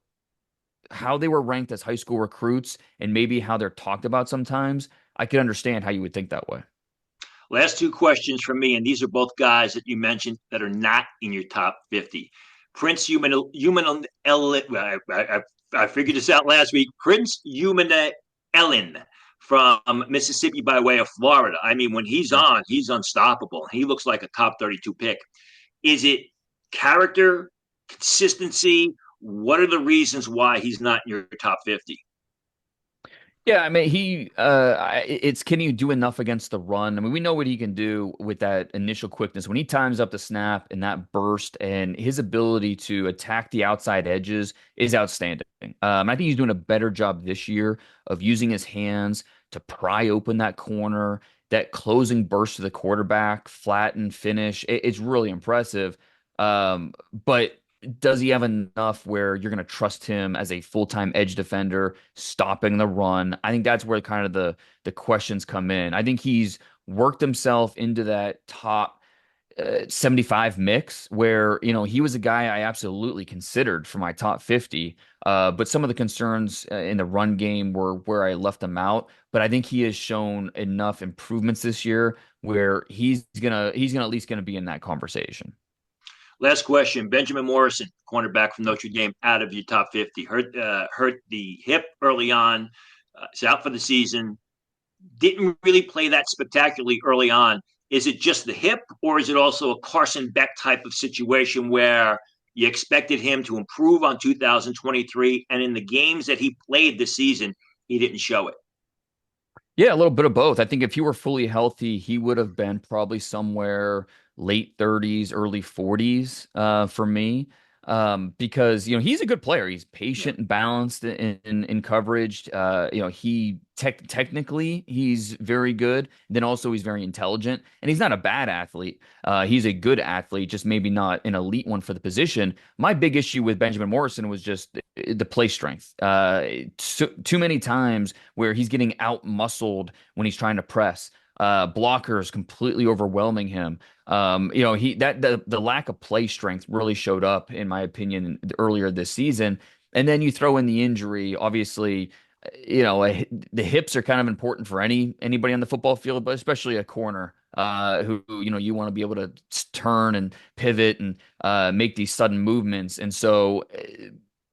how they were ranked as high school recruits and maybe how they're talked about sometimes, I could understand how you would think that way. Last 2 questions from me, and these are both guys that you mentioned that are not in your top 50. Prince I figured this out last week. Prince Ellen from Mississippi by way of Florida. I mean, when he's on, he's unstoppable. He looks like a top 32 pick. Is it character, consistency? What are the reasons why he's not in your top 50? Yeah, I mean, it's can he do enough against the run? I mean, we know what he can do with that initial quickness when he times up the snap and that burst, and his ability to attack the outside edges is outstanding. I think he's doing a better job this year of using his hands to pry open that corner, that closing burst to the quarterback, flatten finish. It's really impressive. But does he have enough where you're going to trust him as a full-time edge defender, stopping the run? I think that's where kind of the questions come in. I think he's worked himself into that top 75 mix where, he was a guy I absolutely considered for my top 50. But some of the concerns in the run game were where I left him out. But I think he has shown enough improvements this year where he's gonna at least gonna be in that conversation. Last question. Benjamin Morrison, cornerback from Notre Dame, out of your top 50. Hurt the hip early on. Is out for the season. Didn't really play that spectacularly early on. Is it just the hip, or is it also a Carson Beck type of situation where you expected him to improve on 2023, and in the games that he played this season, he didn't show it? Yeah, a little bit of both. I think if he were fully healthy, he would have been probably somewhere late 30s, early 40s for me. Because he's a good player. He's patient and balanced in coverage. He technically he's very good. Then also he's very intelligent, and he's not a bad athlete. He's a good athlete, just maybe not an elite one for the position. My big issue with Benjamin Morrison was just the play strength. Too many times where he's getting out muscled when he's trying to press. Blockers completely overwhelming him. The lack of play strength really showed up, in my opinion, earlier this season. And then you throw in the injury. Obviously, the hips are kind of important for anybody on the football field, but especially a corner who you want to be able to turn and pivot and make these sudden movements. And so,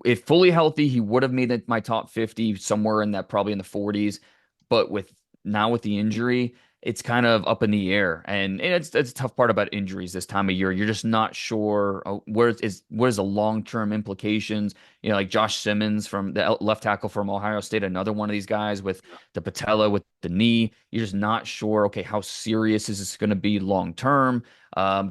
if fully healthy, he would have made it my top 50, somewhere in that, probably in the 40s. But with the injury, it's kind of up in the air, and it's a tough part about injuries this time of year. You're just not sure what is the long-term implications. Like Josh Simmons from the left tackle from Ohio State, another one of these guys with the patella, with the knee. You're just not sure. Okay, how serious is this going to be long term?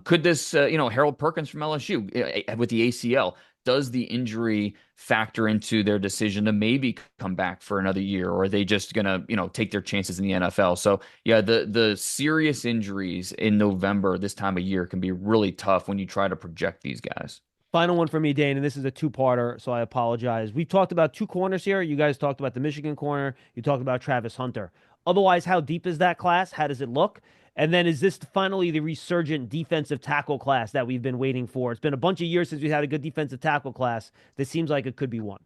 Could this, Harold Perkins from LSU with the ACL? does the injury factor into their decision to maybe come back for another year, or are they just gonna, take their chances in the NFL? So yeah, the serious injuries in November this time of year can be really tough when you try to project these guys. Final one for me, Dane, and this is a two-parter, so I apologize. We've talked about two corners here. You guys talked about the Michigan corner. You talked about Travis Hunter. Otherwise, how deep is that class? How does it look? And then is this finally the resurgent defensive tackle class that we've been waiting for? It's been a bunch of years since we had a good defensive tackle class. This seems like it could be one.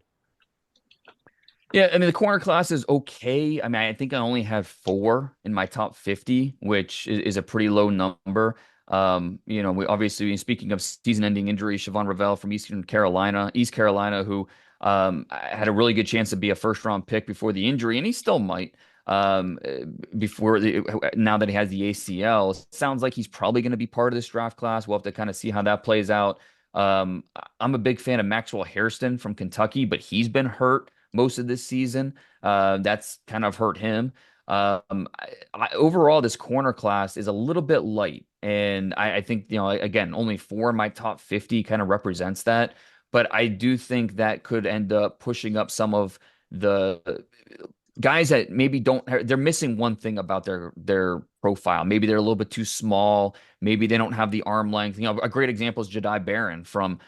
Yeah, I mean, the corner class is okay. I mean, I think I only have 4 in my top 50, which is a pretty low number. We obviously, speaking of season-ending injury, Siobhan Revelle from East Carolina, who had a really good chance to be a first-round pick before the injury, and he still might. Now that he has the ACL, it sounds like he's probably going to be part of this draft class. We'll have to kind of see how that plays out. I'm a big fan of Maxwell Hairston from Kentucky, but he's been hurt most of this season. That's kind of hurt him. Overall, this corner class is a little bit light. And I think, again, only 4 in my top 50 kind of represents that. But I do think that could end up pushing up some of the guys that maybe they're missing one thing about their profile. Maybe they're a little bit too small. Maybe they don't have the arm length. A great example is Jedi Barron from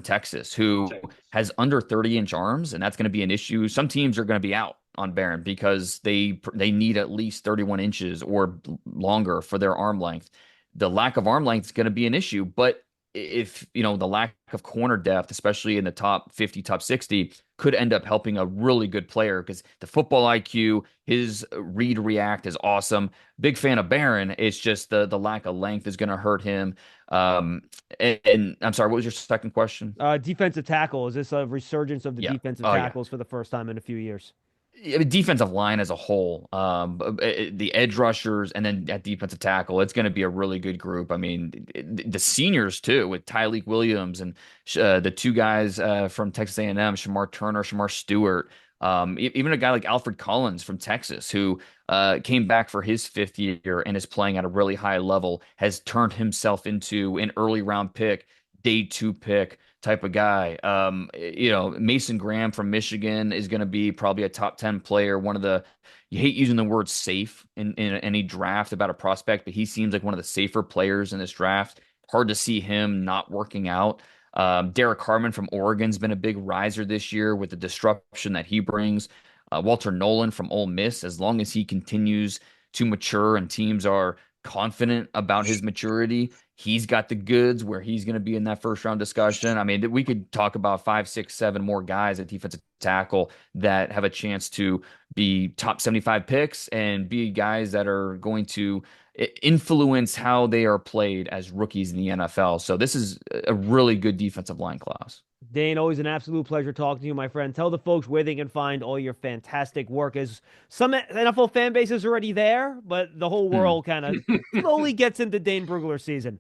Texas, who has under 30-inch arms, and that's going to be an issue. Some teams are going to be out on Barron because they need at least 31 inches or longer for their arm length. The lack of arm length is going to be an issue, but if the lack of corner depth, especially in the top 50, top 60, could end up helping a really good player, because the football IQ, his read react is awesome. Big fan of Barron. It's just the lack of length is going to hurt him. And I'm sorry, what was your second question? Defensive tackle. Is this a resurgence of the defensive tackles for the first time in a few years? I mean, defensive line as a whole, the edge rushers, and then at defensive tackle, it's going to be a really good group. I mean, the seniors too, with Tyleik Williams and the 2 guys from Texas A&M, Shamar Turner, Shamar Stewart, even a guy like Alfred Collins from Texas, who came back for his 5th year and is playing at a really high level, has turned himself into an early round pick, day 2 pick type of guy. Mason Graham from Michigan is going to be probably a top 10 player. You hate using the word safe in any draft about a prospect, but he seems like one of the safer players in this draft. Hard to see him not working out. Derek Harmon from Oregon's been a big riser this year with the disruption that he brings. Walter Nolan from Ole Miss, as long as he continues to mature and teams are confident about his maturity, he's got the goods where he's going to be in that first round discussion. I mean, we could talk about 5, 6, 7 more guys at defensive tackle that have a chance to be top 75 picks and be guys that are going to influence how they are played as rookies in the NFL. So this is a really good defensive line class. Dane, always an absolute pleasure talking to you, my friend. Tell the folks where they can find all your fantastic work, as some NFL fan base is already there, but the whole world kind of slowly gets into Dane Brugler season.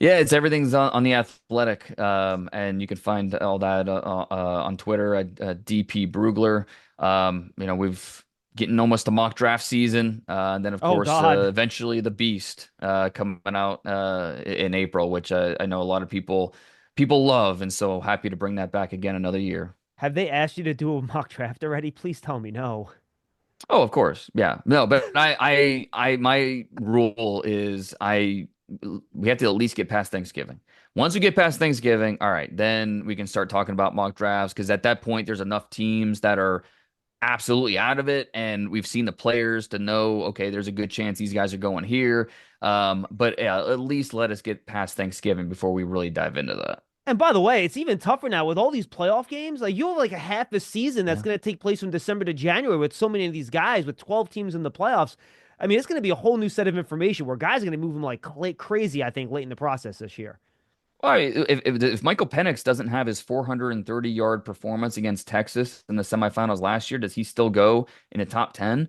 Yeah, everything's on The Athletic, and you can find all that on Twitter at DP Brugler. We've getting almost a mock draft season, and then of course eventually the Beast coming out in April, which I know a lot of people love, and so happy to bring that back again another year. Have they asked you to do a mock draft already? Please tell me no. Oh, of course, yeah, no, but I my rule is we have to at least get past Thanksgiving. Once we get past Thanksgiving, all right, then we can start talking about mock drafts, because at that point there's enough teams that are absolutely out of it, and we've seen the players to know, okay, there's a good chance these guys are going here. But yeah, at least let us get past Thanksgiving before we really dive into that. And by the way, it's even tougher now with all these playoff games. Like, you have like a half a season that's going to take place from December to January with so many of these guys, with 12 teams in the playoffs. I mean, it's going to be a whole new set of information where guys are going to move them like crazy, I think, late in the process this year. All right, if Michael Penix doesn't have his 430-yard performance against Texas in the semifinals last year, does he still go in the top 10?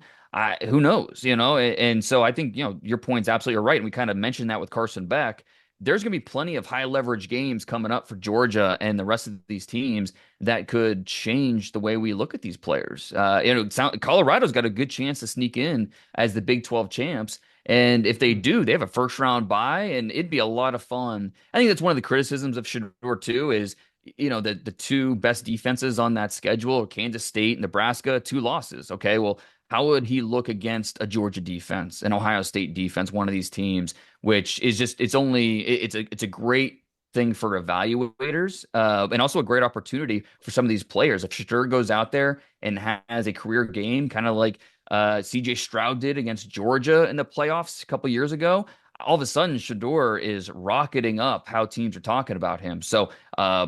Who knows, And so I think, your point's absolutely right. And we kind of mentioned that with Carson Beck. There's going to be plenty of high leverage games coming up for Georgia and the rest of these teams that could change the way we look at these players. Colorado's got a good chance to sneak in as the Big 12 champs. And if they do, they have a first round bye, and it'd be a lot of fun. I think that's one of the criticisms of Shedeur too is, the two best defenses on that schedule, Kansas State, Nebraska, 2 losses. Okay, well, how would he look against a Georgia defense, an Ohio State defense, one of these teams, which is just, it's a great thing for evaluators, and also a great opportunity for some of these players. If Shedeur goes out there and has a career game, kind of like CJ Stroud did against Georgia in the playoffs a couple years ago, all of a sudden Shedeur is rocketing up how teams are talking about him. So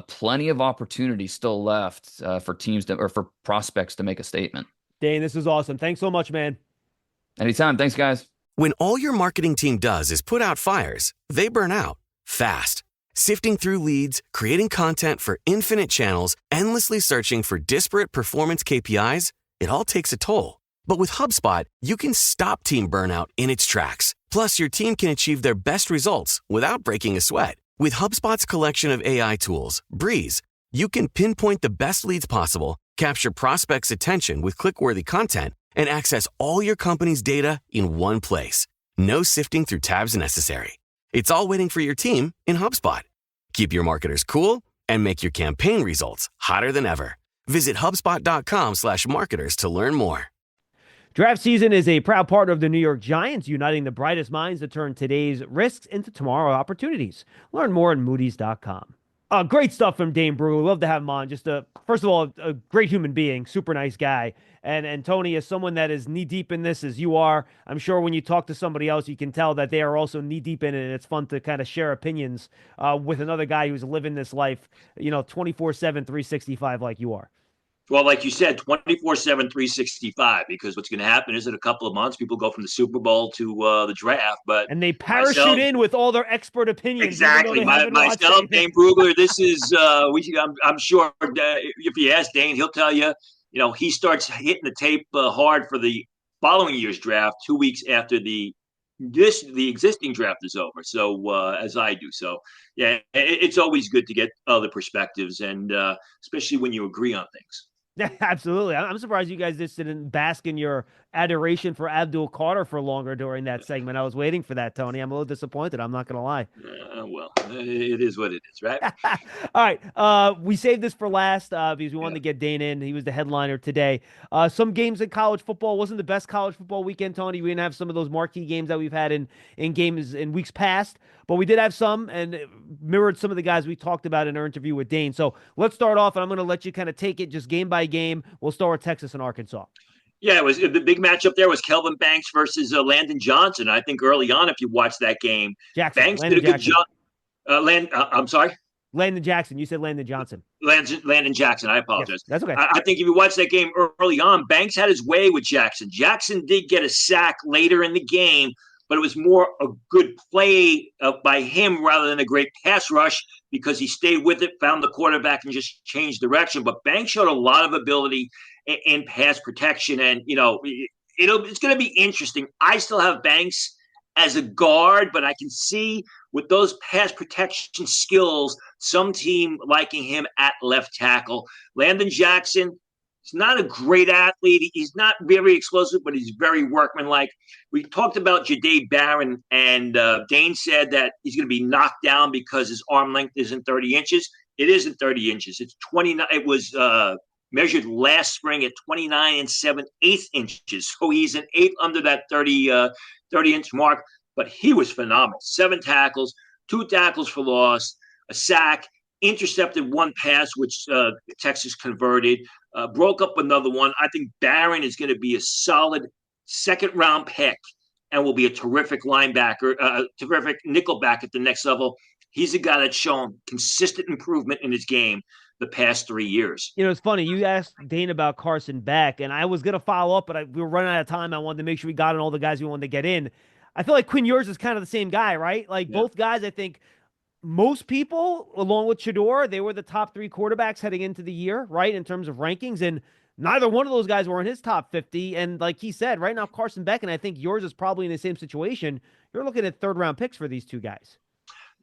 plenty of opportunity still left for teams or for prospects to make a statement. Dane, this is awesome. Thanks so much, man. Anytime. Thanks, guys. When all your marketing team does is put out fires, they burn out fast. Sifting through leads, creating content for infinite channels, endlessly searching for disparate performance KPIs, it all takes a toll. But with HubSpot, you can stop team burnout in its tracks. Plus, your team can achieve their best results without breaking a sweat. With HubSpot's collection of AI tools, Breeze, you can pinpoint the best leads possible, capture prospects' attention with click-worthy content, and access all your company's data in one place. No sifting through tabs necessary. It's all waiting for your team in HubSpot. Keep your marketers cool and make your campaign results hotter than ever. Visit HubSpot.com/marketers to learn more. Draft season is a proud partner of the New York Giants, uniting the brightest minds to turn today's risks into tomorrow's opportunities. Learn more at Moody's.com. Great stuff from Dane Brugler. Love to have him on. Just first of all, a great human being, super nice guy. And Tony, is someone that is knee deep in this as you are, I'm sure when you talk to somebody else, you can tell that they are also knee deep in it. And it's fun to kind of share opinions with another guy who's living this life, 24/7, 365 like you are. Well, like you said, 24/7, 365, because what's going to happen is in a couple of months, people go from the Super Bowl to the draft. And they parachute in with all their expert opinions. Exactly. Myself, Dane Brugler, this is, I'm sure if you ask Dane, he'll tell you, he starts hitting the tape hard for the following year's draft 2 weeks after the existing draft is over. So as I do. So, yeah, it's always good to get other perspectives, and especially when you agree on things. Yeah, absolutely. I'm surprised you guys just didn't bask in your adoration for Abdul Carter for longer during that segment. I was waiting for that, Tony. I'm a little disappointed. I'm not going to lie. Well, it is what it is, right? All right. We saved this for last because we wanted to get Dane in. He was the headliner today. Some games in college football. Wasn't the best college football weekend, Tony. We didn't have some of those marquee games that we've had in games in weeks past, but we did have some, and it mirrored some of the guys we talked about in our interview with Dane. So let's start off, and I'm going to let you kind of take it just game by game. We'll start with Texas and Arkansas. Yeah, it was the big matchup there was Kelvin Banks versus Landon Johnson. I think early on, if you watched that game, Banks did a good job. I'm sorry? Landon Jackson. You said Landon Johnson. Landon Jackson. I apologize. Yes, that's okay. I think if you watch that game early on, Banks had his way with Jackson. Jackson did get a sack later in the game, but it was more a good play by him rather than a great pass rush because he stayed with it, found the quarterback, and just changed direction. But Banks showed a lot of ability in pass protection, and it's going to be interesting. I still have Banks as a guard, but I can see with those pass protection skills, some team liking him at left tackle. Landon Jackson, he's not a great athlete. He's not very explosive, but he's very workmanlike. We talked about Jahdae Barron, and Dane said that he's going to be knocked down because his arm length isn't 30 inches. It isn't 30 inches. It's 29. It was measured last spring at 29 7/8 inches. So he's an eighth under that 30-inch mark, but he was phenomenal. 7 tackles, 2 tackles for loss, a sack, intercepted 1 pass, which Texas converted, broke up another one. I think Barron is going to be a solid second-round pick and will be a terrific linebacker, terrific nickelback at the next level. He's a guy that's shown consistent improvement in his game the past 3 years. It's funny. You asked Dane about Carson Beck, and I was going to follow up, but we were running out of time. I wanted to make sure we got in all the guys we wanted to get in. I feel like Quinn Ewers is kind of the same guy, right? Like both guys, I think most people, along with Shedeur, they were the top 3 quarterbacks heading into the year, right, in terms of rankings, and neither one of those guys were in his top 50. And like he said, right now, Carson Beck, and I think Ewers is probably in the same situation. You're looking at third-round picks for these two guys.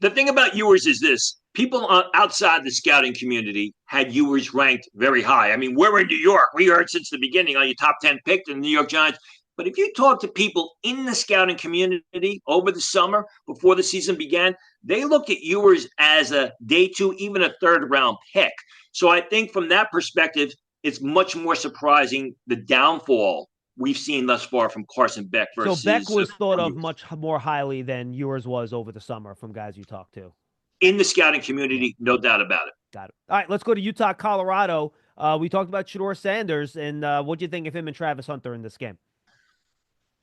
The thing about Ewers is this. People outside the scouting community had Ewers ranked very high. I mean, we're in New York. We heard since the beginning, are you top 10 picked in the New York Giants? But if you talk to people in the scouting community over the summer before the season began, they look at Ewers as a day 2, even a 3rd-round pick. So I think from that perspective, it's much more surprising the downfall we've seen thus far from Carson Beck versus. So Beck was thought of much more highly than Ewers was over the summer from guys you talked to. In the scouting community, no doubt about it. Got it. All right, let's go to Utah, Colorado. We talked about Shedeur Sanders, and what do you think of him and Travis Hunter in this game?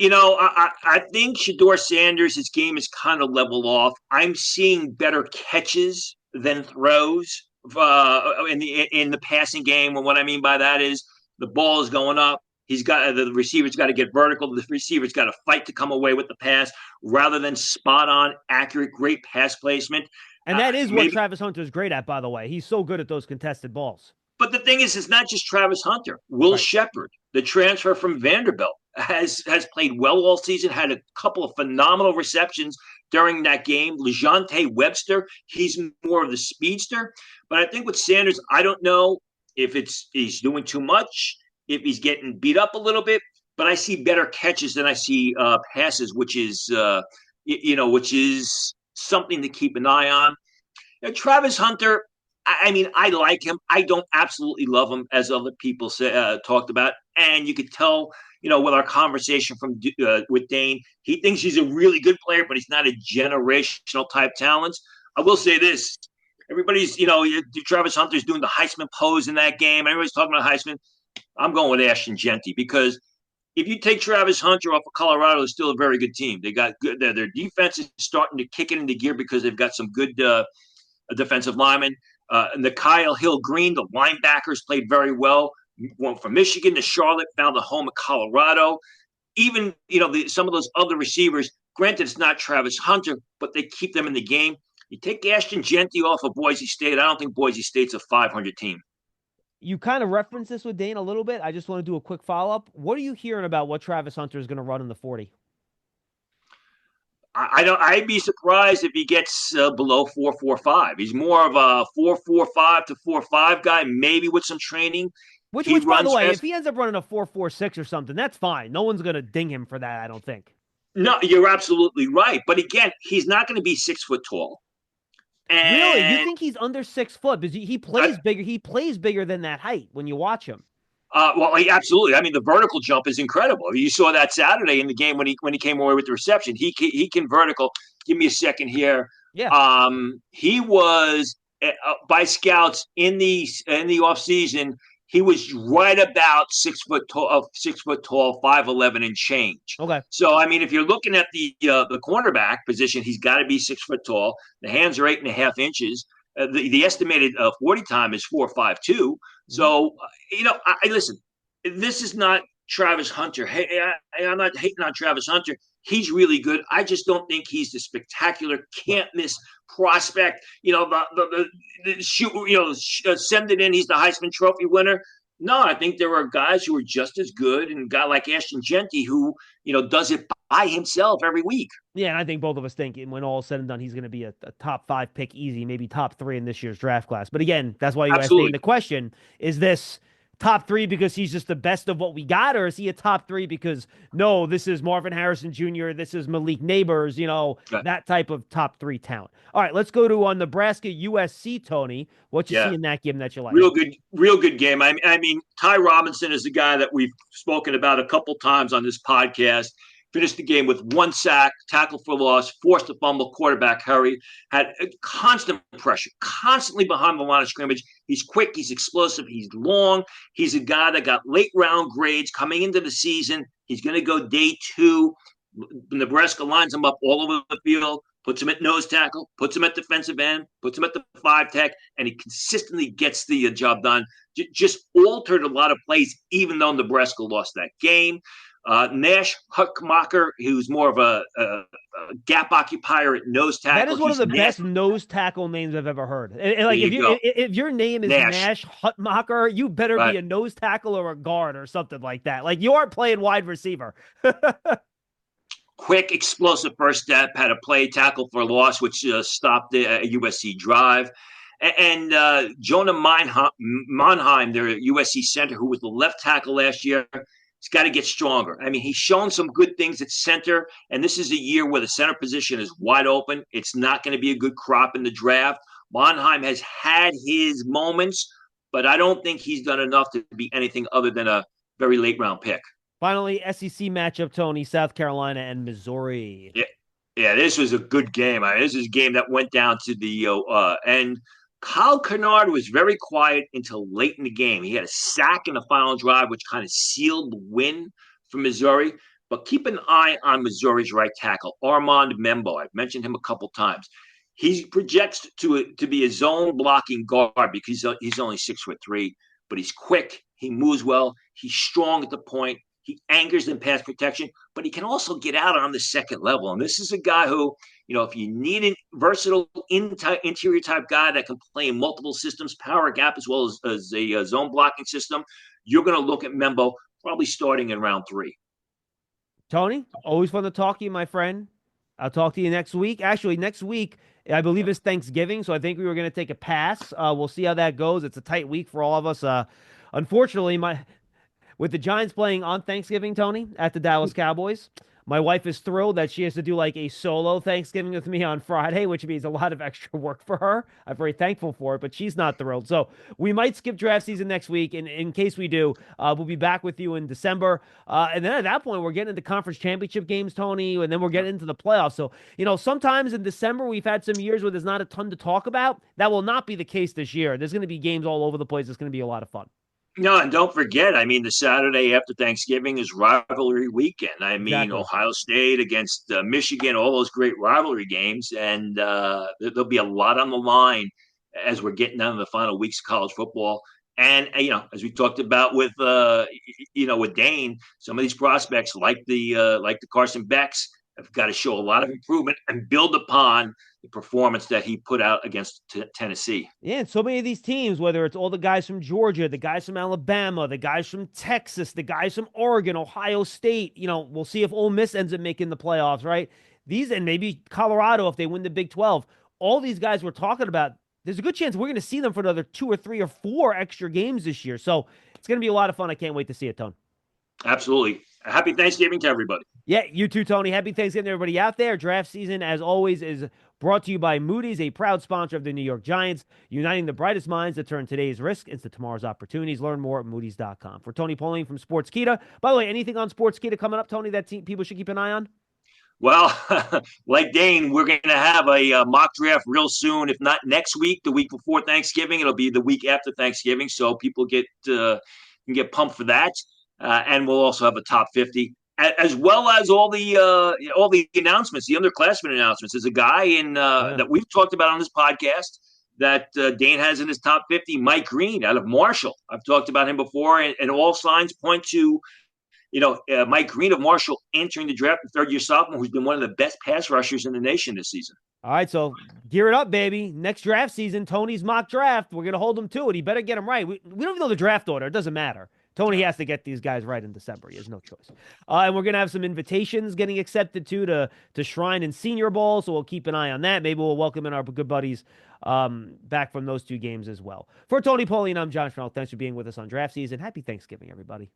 I think Shedeur Sanders, his game is kind of leveled off. I'm seeing better catches than throws in the passing game. And what I mean by that is the ball is going up. The receiver's got to get vertical. The receiver's got to fight to come away with the pass rather than spot on, accurate, great pass placement. And that is what Travis Hunter is great at, by the way. He's so good at those contested balls. But the thing is, it's not just Travis Hunter. Will Shepard, the transfer from Vanderbilt, has played well all season, had a couple of phenomenal receptions during that game. LeJounte Webster, he's more of the speedster. But I think with Sanders, I don't know if he's doing too much, if he's getting beat up a little bit, but I see better catches than I see passes, which is something to keep an eye on. Travis Hunter, I like him. I don't absolutely love him, as other people talked about. And you could tell, with our conversation with Dane, he thinks he's a really good player, but he's not a generational type talent. I will say this. Everybody's, Travis Hunter's doing the Heisman pose in that game. Everybody's talking about Heisman. I'm going with Ashton Genty because if you take Travis Hunter off of Colorado, they're still a very good team. They got good. Their defense is starting to kick it into gear because they've got some good defensive linemen. And Kyle Hill-Green, the linebackers, played very well. Went from Michigan to Charlotte, found a home at Colorado. Even, some of those other receivers, granted it's not Travis Hunter, but they keep them in the game. You take Ashton Genty off of Boise State, I don't think Boise State's a 500 team. You kind of referenced this with Dane a little bit. I just want to do a quick follow-up. What are you hearing about what Travis Hunter is going to run in the 40? I'd be surprised if he gets below 4.45. He's more of a 4.45 to 4.5 guy, maybe with some training. Which by the way, if he ends up running a 4.46 or something, that's fine. No one's going to ding him for that, I don't think. No, you're absolutely right. But again, he's not going to be 6 foot tall. And really? You think he's under 6 foot? Because he plays bigger. He plays bigger than that height when you watch him. Well, absolutely. I mean, the vertical jump is incredible. You saw that Saturday in the game when he came away with the reception. He can vertical. Give me a second here. Yeah. He was by scouts in the offseason. He was right about 6 foot tall, 5'11" and change. Okay. So I mean, if you're looking at the cornerback position, he's got to be 6 foot tall. The hands are 8.5 inches. The estimated 40 time is 4.52. So, I listen, this is not Travis Hunter. Hey, I'm not hating on Travis Hunter. He's really good. I just don't think he's the spectacular, can't miss prospect. Send it in. He's the Heisman Trophy winner. No, I think there are guys who are just as good, and a guy like Ashton Genty who, does it by himself every week. Yeah, and I think both of us think when all is said and done, he's going to be a top 5 pick easy, maybe top 3 in this year's draft class. But again, that's why you asked me the question, is this top 3 because he's just the best of what we got, or is he a top 3 because, no, this is Marvin Harrison Jr., this is Malik Neighbors, that type of top 3 talent. All right, let's go to Nebraska USC, Tony. What you see in that game that you like? Real good game. I mean, Ty Robinson is the guy that we've spoken about a couple times on this podcast. Finished the game with 1 sack, tackle for loss, forced a fumble, quarterback hurry, had constant pressure, constantly behind the line of scrimmage. He's quick, he's explosive, he's long. He's a guy that got late round grades coming into the season. He's going to go day 2. Nebraska lines him up all over the field, puts him at nose tackle, puts him at defensive end, puts him at the 5 tech, and he consistently gets the job done. Just altered a lot of plays, even though Nebraska lost that game. Nash Huckmacher, who's more of a gap occupier at nose tackle. That is one of the best nose tackle names I've ever heard. If your name is Nash Huckmacher, you better be a nose tackle or a guard or something like that. Like, you aren't playing wide receiver. Quick, explosive first step, had a play tackle for loss, which stopped the USC drive. And Jonah Monheim, their USC center, who was the left tackle last year, He's got to get stronger. I mean, he's shown some good things at center, and this is a year where the center position is wide open. It's not going to be a good crop in the draft. Monheim has had his moments, but I don't think he's done enough to be anything other than a very late round pick. Finally, SEC matchup, Tony, South Carolina and Missouri. Yeah, this was a good game. I mean, this is a game that went down to the end. Kyle Kennard was very quiet until late in the game. He had a sack in the final drive, which kind of sealed the win for Missouri. But keep an eye on Missouri's right tackle, Armand Membo. I've mentioned him a couple times. He projects to be a zone blocking guard because he's only 6'3", but he's quick. He moves well. He's strong at the point. He angers in pass protection, but he can also get out on the second level. And this is a guy who, if you need a versatile interior type guy that can play in multiple systems, power gap as well as a zone blocking system, you're going to look at Membo probably starting in round 3. Tony, always fun to talk to you, my friend. I'll talk to you next week. Actually, next week, I believe it's Thanksgiving, so I think we were going to take a pass. We'll see how that goes. It's a tight week for all of us. Unfortunately, with the Giants playing on Thanksgiving, Tony, at the Dallas Cowboys, my wife is thrilled that she has to do like a solo Thanksgiving with me on Friday, which means a lot of extra work for her. I'm very thankful for it, but she's not thrilled. So we might skip draft season next week. And in case we do, we'll be back with you in December. And then at that point, we're getting into conference championship games, Tony, and then we're getting into the playoffs. So, sometimes in December, we've had some years where there's not a ton to talk about. That will not be the case this year. There's going to be games all over the place. It's going to be a lot of fun. No, and don't forget, the Saturday after Thanksgiving is rivalry weekend. Exactly. Ohio State against Michigan, all those great rivalry games. And there'll be a lot on the line as we're getting down to the final weeks of college football. And, as we talked about with Dane, some of these prospects like the Carson Becks have got to show a lot of improvement and build upon the performance that he put out against Tennessee. Yeah, and so many of these teams, whether it's all the guys from Georgia, the guys from Alabama, the guys from Texas, the guys from Oregon, Ohio State, we'll see if Ole Miss ends up making the playoffs, right? These, and maybe Colorado if they win the Big 12. All these guys we're talking about, there's a good chance we're going to see them for another 2 or 3 or 4 extra games this year. So it's going to be a lot of fun. I can't wait to see it, Tone. Absolutely. Happy Thanksgiving to everybody. Yeah, you too, Tony. Happy Thanksgiving to everybody out there. Draft season, as always, is brought to you by Moody's, a proud sponsor of the New York Giants, uniting the brightest minds to turn today's risk into tomorrow's opportunities. Learn more at Moody's.com. For Tony Pauline from Sportskeeda. By the way, anything on Sportskeeda coming up, Tony, that people should keep an eye on? Well, like Dane, we're going to have a mock draft real soon. If not next week, the week before Thanksgiving, it'll be the week after Thanksgiving. So people can get pumped for that. And we'll also have a top 50, as well as all the announcements, the underclassmen announcements. There's a guy that we've talked about on this podcast that Dane has in his top 50, Mike Green out of Marshall. I've talked about him before, and all signs point to Mike Green of Marshall entering the draft, the third-year sophomore, who's been one of the best pass rushers in the nation this season. All right, so gear it up, baby. Next draft season, Tony's mock draft. We're going to hold him to it. He better get him right. We don't even know the draft order. It doesn't matter. Tony has to get these guys right in December. He has no choice. And we're going to have some invitations getting accepted, too, to Shrine and Senior Bowl, so we'll keep an eye on that. Maybe we'll welcome in our good buddies back from those 2 games as well. For Tony Pauline, I'm John Schmeelk. Thanks for being with us on draft season. Happy Thanksgiving, everybody.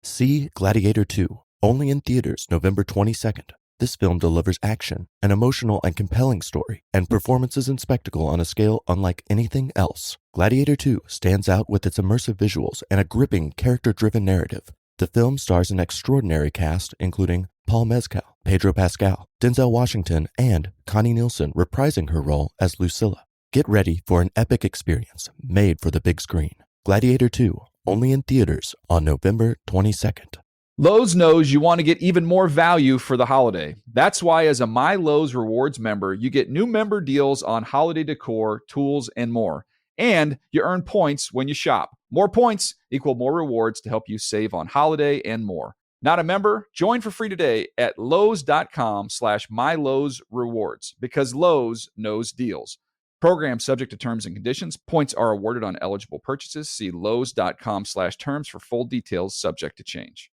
See Gladiator 2, only in theaters November 22nd. This film delivers action, an emotional and compelling story, and performances and spectacle on a scale unlike anything else. Gladiator 2 stands out with its immersive visuals and a gripping, character-driven narrative. The film stars an extraordinary cast, including Paul Mescal, Pedro Pascal, Denzel Washington, and Connie Nielsen reprising her role as Lucilla. Get ready for an epic experience made for the big screen. Gladiator 2, only in theaters on November 22nd. Lowe's knows you want to get even more value for the holiday. That's why as a My Lowe's Rewards member, you get new member deals on holiday decor, tools, and more. And you earn points when you shop. More points equal more rewards to help you save on holiday and more. Not a member? Join for free today at Lowes.com/MyLowe'sRewards because Lowe's knows deals. Program subject to terms and conditions. Points are awarded on eligible purchases. See Lowes.com/terms for full details subject to change.